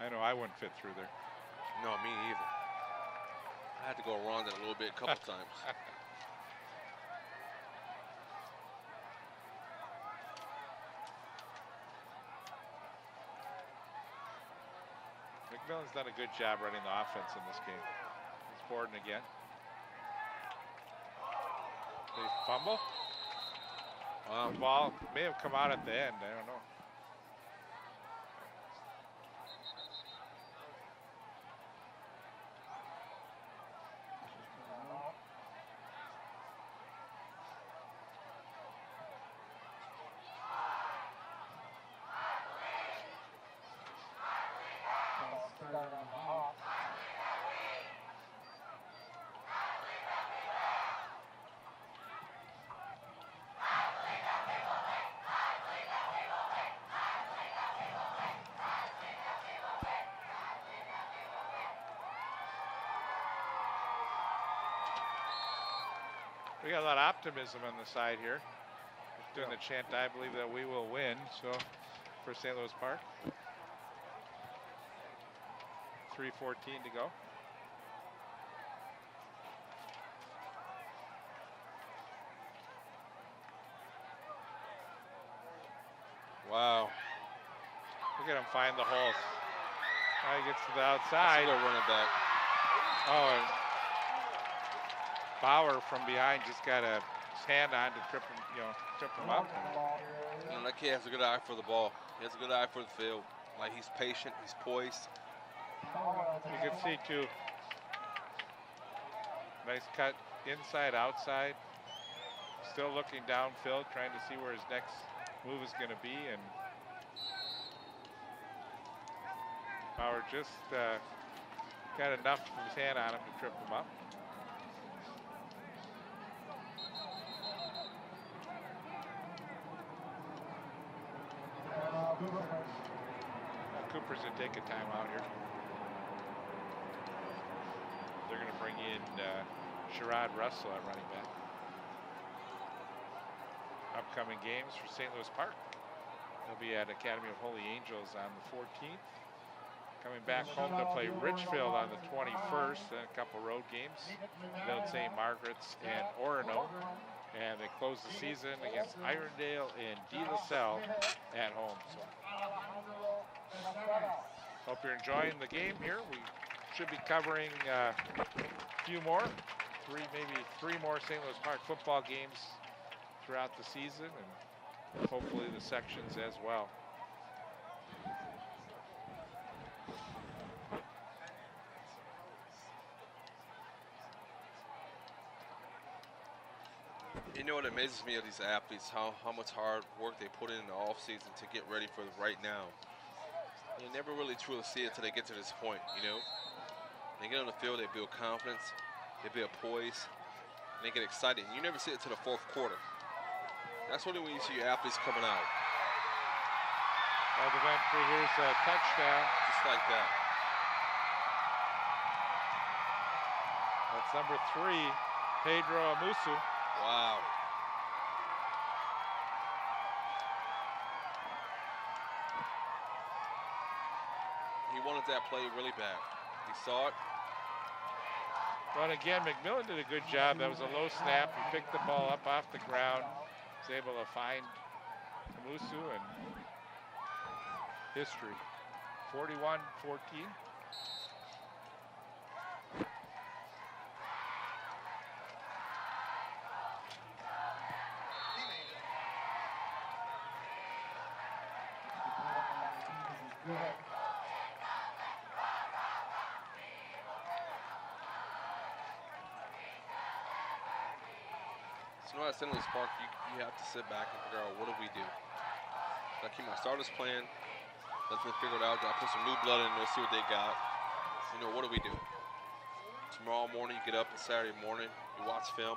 I know I wouldn't fit through there. No, me either. I had to go around it a little bit, a couple times. McMillan's done a good job running the offense in this game. It's Gordon again. They fumble. Wow. The ball may have come out at the end. I don't know. We got a lot of optimism on the side here. Doing the chant, I believe that we will win. So for St. Louis Park. 3:14 to go. Wow. Look at him find the holes. Now he gets to the outside. They're running back. Oh, and Bauer from behind just got his hand on to trip him, trip him up. You know, that kid has a good eye for the ball. He has a good eye for the field. Like, he's patient, he's poised. You can see too. Nice cut inside, outside. Still looking downfield, trying to see where his next move is going to be, and Bauer just got enough of his hand on him to trip him up. Cooper's going to take a timeout here. They're going to bring in Sherrod Russell at running back. Upcoming games for St. Louis Park. They'll be at Academy of Holy Angels on the 14th. Coming back home to play Richfield on the 21st, and a couple road games. Middle St. Margaret's and Orono. And they close the season against Irondale and De La Salle at home. So, hope you're enjoying the game here. We should be covering a few more, maybe three more St. Louis Park football games throughout the season, and hopefully the sections as well. You know what amazes me of these athletes, how much hard work they put in the offseason to get ready for right now. You never really truly see it until they get to this point, you know? They get on the field, they build confidence, they build poise, and they get excited. And you never see it until the fourth quarter. That's really when you see your athletes coming out. Well, eventually here's a touchdown. Just like that. That's number 3, Pedro Amusu. Wow. He wanted that play really bad. He saw it. But again, McMillan did a good job. That was a low snap. He picked the ball up off the ground. Was able to find Amusu, and history. 41-14. So now at St. Louis Park, you have to sit back and figure out, what do we do? Do I keep my starters playing? Let them figure it out. Do I put some new blood in there, see what they got? You know, what do we do? Tomorrow morning, you get up, it's Saturday morning, you watch film.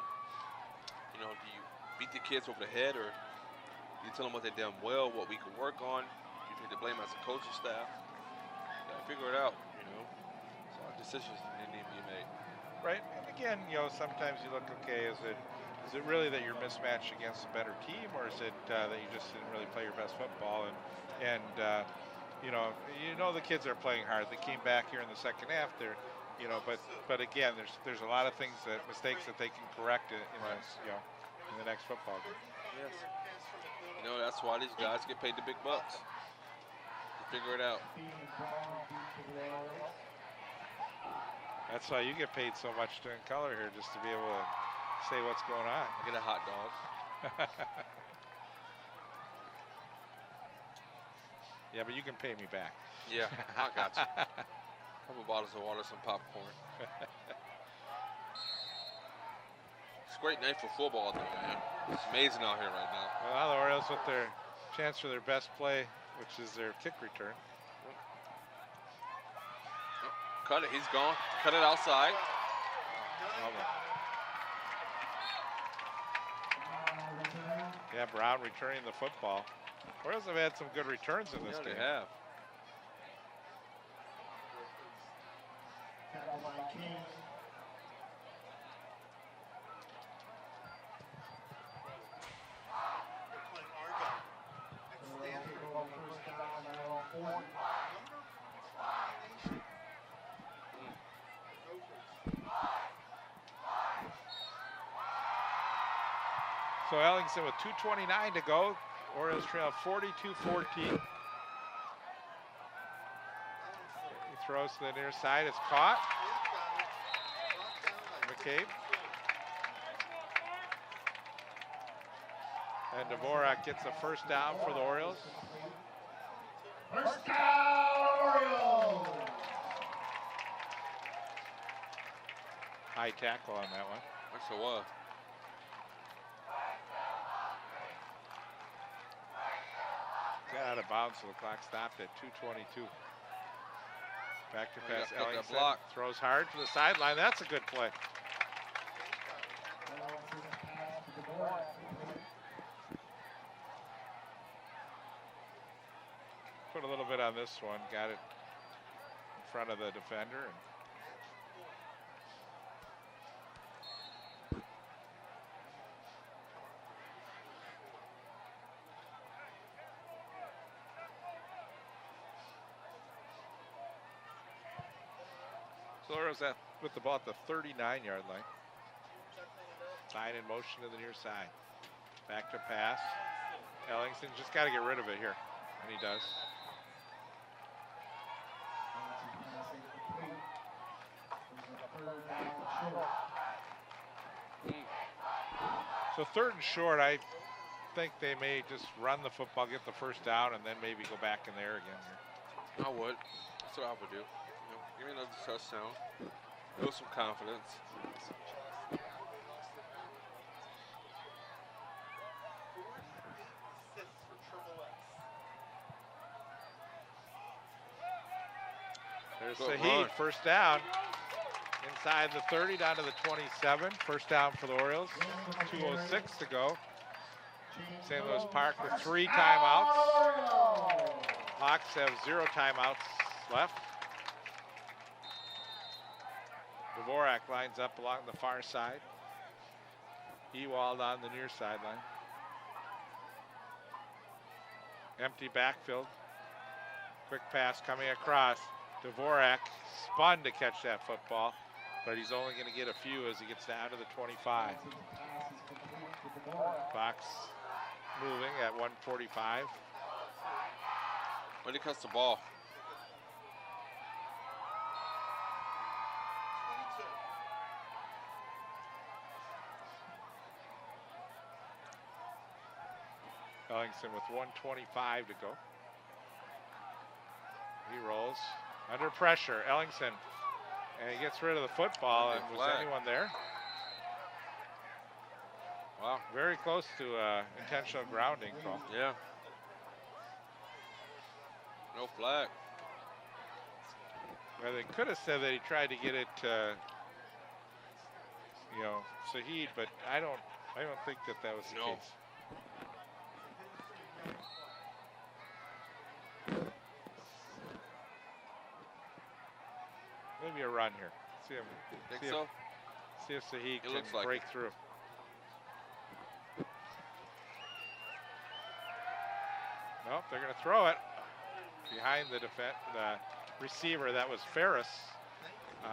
You know, do you beat the kids over the head, or do you tell them what they've done well, what we can work on? Do you take the blame as a coaching staff? You gotta figure it out, you know? So decisions need to be made. Right, and again, sometimes you look, okay, is it really that you're mismatched against a better team, or is it that you just didn't really play your best football? And the kids are playing hard. They came back here in the second half. But again, there's a lot of mistakes that they can correct in the next football game. Yes. That's why these guys get paid the big bucks to figure it out. That's why you get paid so much during color here, just to be able to say what's going on. I get a hot dog. Yeah, but you can pay me back. Yeah, I got you. Couple bottles of water, some popcorn. It's a great night for football, though, man. It's amazing out here right now. Well, now the Orioles with their chance for their best play, which is their kick return. Oh, cut it, he's gone. Cut it outside. Yeah, Brown returning the football. Orioles have had some good returns in this game. They have. Tackled by King. First down, now 40. So Ellingson with 2:29 to go. Orioles trail 42-14. He throws to the near side. It's caught. McCabe. And Dvorak gets a first down for the Orioles. First down, Orioles. High tackle on that one. Yes, it was. Got out of bounds, so the clock stopped at 2:22. Back to pass. Got that Ellingson block. throws hard to the sideline. That's a good play. Put a little bit on this one. Got it in front of the defender. And so Orioles with the ball at the 39-yard line. Sign in motion to the near side. Back to pass. Ellingson just got to get rid of it here. And he does. So 3rd and short, I think they may just run the football, get the first down, and then maybe go back in there again here. I would. That's what I would do. Give me another touchdown. Build some confidence. There's Good Saheed, run. first down. Inside the 30, down to the 27. First down for the Orioles. 2:06 to go. St. Louis Park with 3 timeouts. Hawks have 0 timeouts left. Dvorak lines up along the far side. Ewald on the near sideline. Empty backfield. Quick pass coming across. Dvorak spun to catch that football, but he's only going to get a few as he gets down to the 25. Fox moving at 1:45. When he cuts the ball. Ellingson with 1:25 to go. He rolls under pressure. Ellingson, and he gets rid of the football. And was anyone there? Wow, very close to intentional grounding call. Yeah. No flag. Well, they could have said that he tried to get it to, Saheed, but I don't think that was the case. Maybe a run here. See him. See if Saheed can break through. Nope, they're going to throw it behind the receiver. That was Ferris.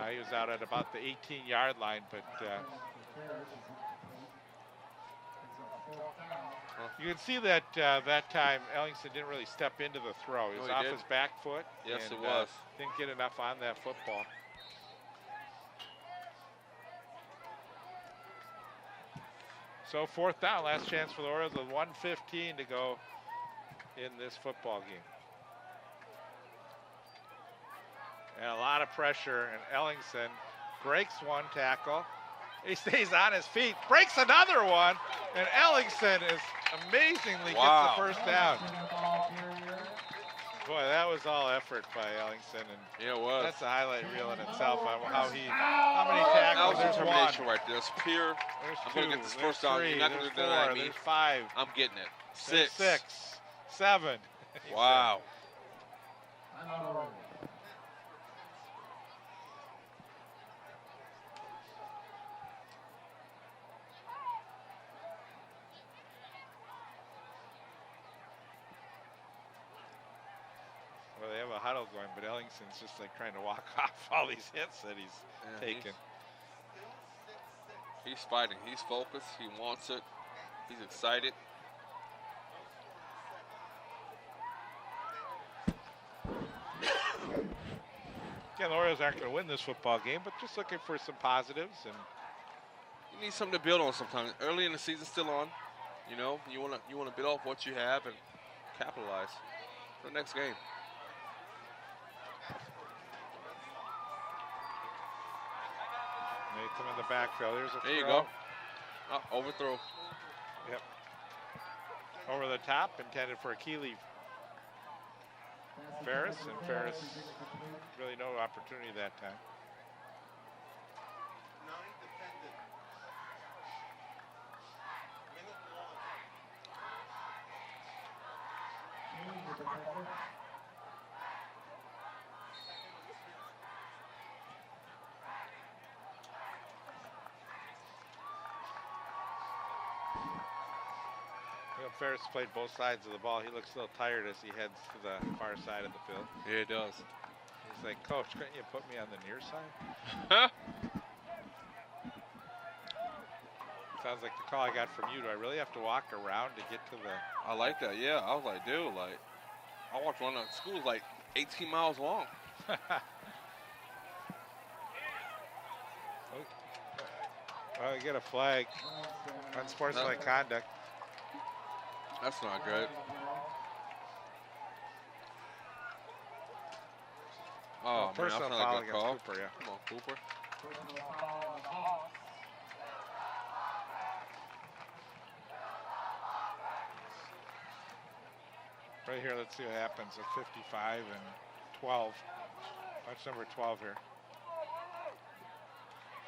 He was out at about the 18-yard line, but you can see that that time Ellingson didn't really step into the throw. He was off his back foot. Yes, and, it was. Didn't get enough on that football. So 4th down, last chance for the Orioles with 1:15 to go in this football game. And a lot of pressure, and Ellingson breaks one tackle. He stays on his feet, breaks another one, and Ellingson is amazingly gets the first down. Boy, that was all effort by Ellingson, and yeah, it was. That's a highlight reel in itself on how many tackles. That was There's determination one. right there. It's pure. There's I'm two. going to get this There's first down. three. You're not going There's to deny four. me. There's five. I'm getting it. There's 6, 7. Wow. Well, they have a huddle going, but Ellingson's just like trying to walk off all these hits that he's taken. He's fighting. He's focused. He wants it. He's excited. Again, the Orioles aren't going to win this football game, but just looking for some positives. And you need something to build on sometimes. Early in the season, still on. You know, you want to build off what you have and capitalize for the next game. Natham in the backfield. There's a there you throw. go. Overthrow. Yep. Over the top, intended for a Keeley Ferris, and Ferris really no opportunity that time. Ferris played both sides of the ball. He looks a little tired as he heads to the far side of the field. Yeah, it does. He's like, Coach, couldn't you put me on the near side? Sounds like the call I got from you. Do I really have to walk around to get to the... I like that, yeah. I was like, dude, like, I watched one at school like 18 miles long. Well, they get a flag. Unsportsmanlike conduct. That's not good. Oh, personal man, foul like a good against call. Cooper, yeah. Come on, Cooper. Right here, let's see what happens at 55 and 12. Watch number 12 here.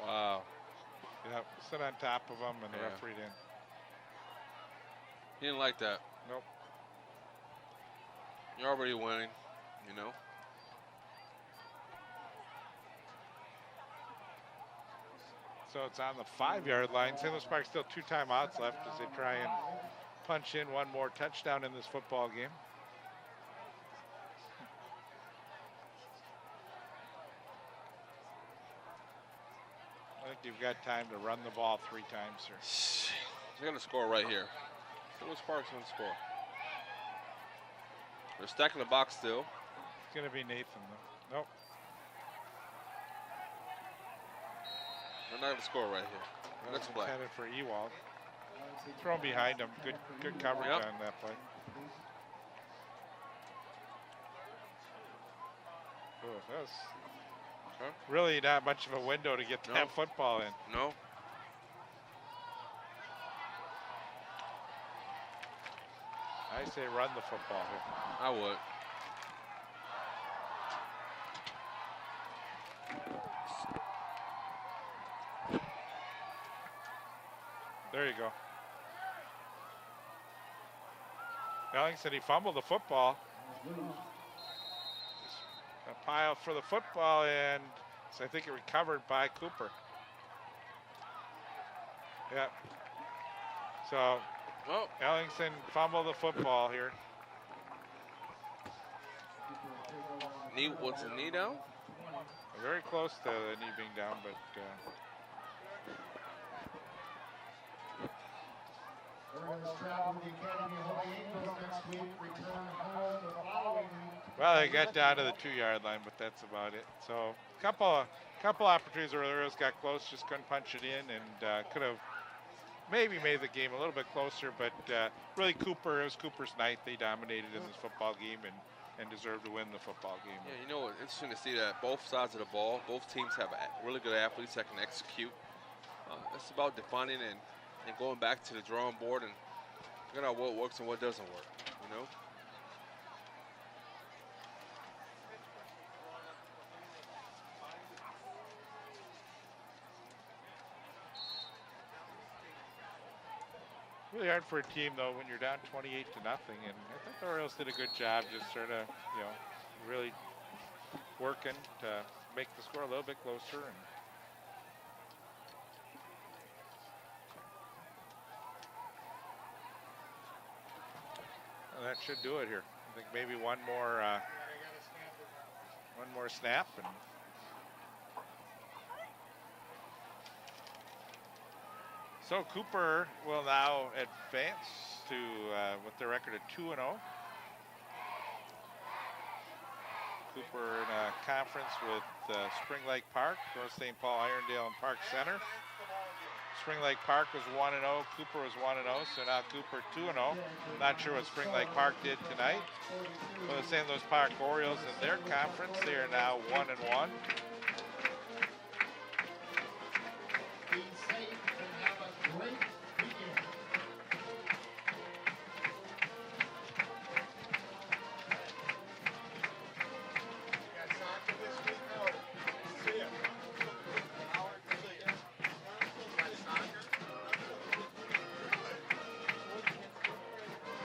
Wow. Yeah, sit on top of him, and the Yeah. referee didn't. He didn't like that. Nope. You're already winning, you know. So it's on the 5-yard line. St. Louis Park still 2 timeouts left as they try and punch in one more touchdown in this football game. I think you've got time to run the ball 3 times here. They're going to score right here. St. Louis Park's going to score. They're stacking the box still. It's going to be Nathan, though. Nope. They're not going to score right here. Next play. Intended for Ewald. Thrown behind him. Good coverage on that play. Oh, that was really not much of a window to get that football in. No. I say run the football here. I would. There you go. Ellingson, he fumbled the football. A pile for the football, and so I think it recovered by Cooper. Yeah. So Ellingson fumbled the football here. Knee, what's the knee down? Very close to the knee being down, but well, they got down to the 2-yard line, but that's about it. So couple opportunities where the Orioles got close, just couldn't punch it in, and could have maybe made the game a little bit closer, but really it was Cooper's night. They dominated in this football game, and and deserve to win the football game. Yeah, you know, it's interesting to see that both sides of the ball, both teams have really good athletes that can execute. It's about defining and going back to the drawing board and figuring out what works and what doesn't work, you know? Really hard for a team, though, when you're down 28-0, and I think the Orioles did a good job just sort of, you know, really working to make the score a little bit closer. And that should do it here. I think maybe one more snap, and so Cooper will now advance to with their record of 2-0. Cooper in a conference with Spring Lake Park, North St. Paul, Irondale, and Park Center. Spring Lake Park was 1-0. Cooper was 1-0, so now Cooper 2-0. Not sure what Spring Lake Park did tonight. For the St. Louis Park Orioles in their conference, they are now 1-1. Be safe and have a great weekend.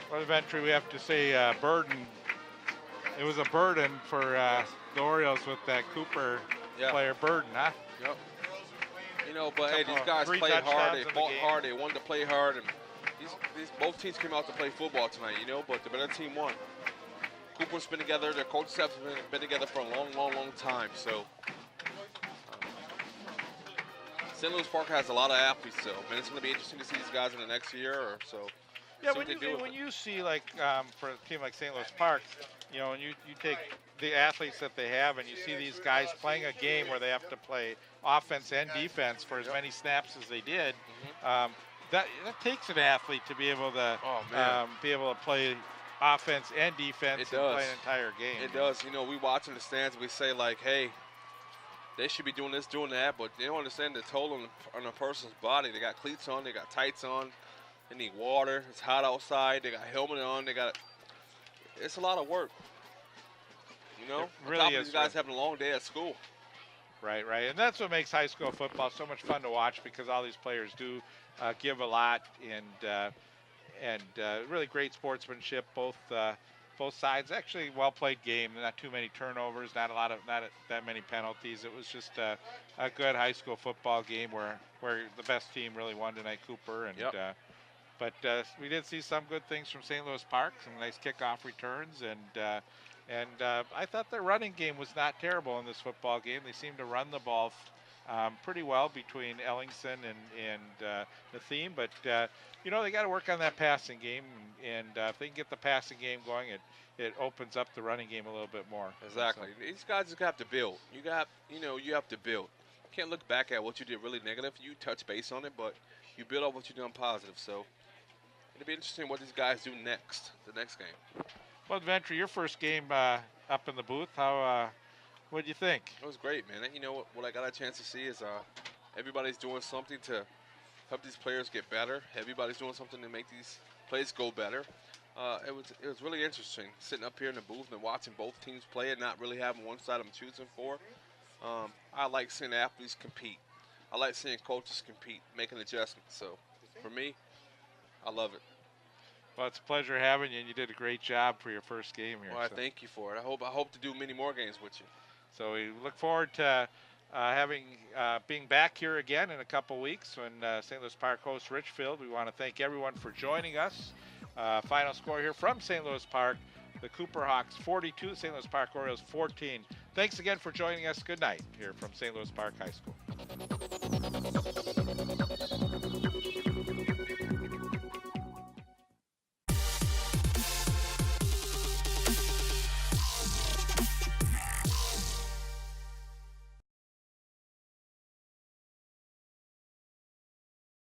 For the Ventry, we have to say burden. It was a burden for the Orioles with that Cooper player burden, huh? Yep. You know, but hey, these guys played hard. They fought hard. They wanted to play hard, and these both teams came out to play football tonight. You know, but the better team won. Cooper's been together. Their coaches have been together for a long time. So St. Louis Park has a lot of athletes, so it's going to be interesting to see these guys in the next year or so. Yeah, when you see, like, for a team like St. Louis Park, you know, and you take the athletes that they have and you see these guys playing a game where they have to play offense and defense for as many snaps as they did, that takes an athlete to be able to play offense and defense and play an entire game. It does. You know, we watch in the stands, we say, like, hey, they should be doing this, doing that, but they don't understand the toll on a person's body. They got cleats on, they got tights on. They need water. It's hot outside. They got a helmet on. It's a lot of work. You know, really these guys having a long day at school. Right, and that's what makes high school football so much fun to watch, because all these players do give a lot and really great sportsmanship. Both sides. Actually, well played game. Not too many turnovers. Not that many penalties. It was just a good high school football game where the best team really won tonight, Cooper, and. But we did see some good things from St. Louis Park, some nice kickoff returns, and I thought their running game was not terrible in this football game. They seemed to run the ball pretty well between Ellingson and Nathim, but you know, they got to work on that passing game, and if they can get the passing game going, it opens up the running game a little bit more. Exactly. So these guys just have to build. You have to build. You can't look back at what you did really negative. You touch base on it, but you build up what you done positive. So it'll be interesting what these guys do the next game. Well, Ventry, your first game up in the booth, what do you think? It was great, man. You know what I got a chance to see is everybody's doing something to help these players get better. Everybody's doing something to make these plays go better. It was really interesting sitting up here in the booth and watching both teams play and not really having one side I'm choosing for. I like seeing athletes compete. I like seeing coaches compete, making adjustments. So for me, I love it. Well, it's a pleasure having you, and you did a great job for your first game here. Well, I thank you for it. I hope to do many more games with you. So we look forward to being back here again in a couple weeks when St. Louis Park hosts Richfield. We want to thank everyone for joining us. Final score here from St. Louis Park: the Cooper Hawks 42, St. Louis Park Orioles 14. Thanks again for joining us. Good night here from St. Louis Park High School.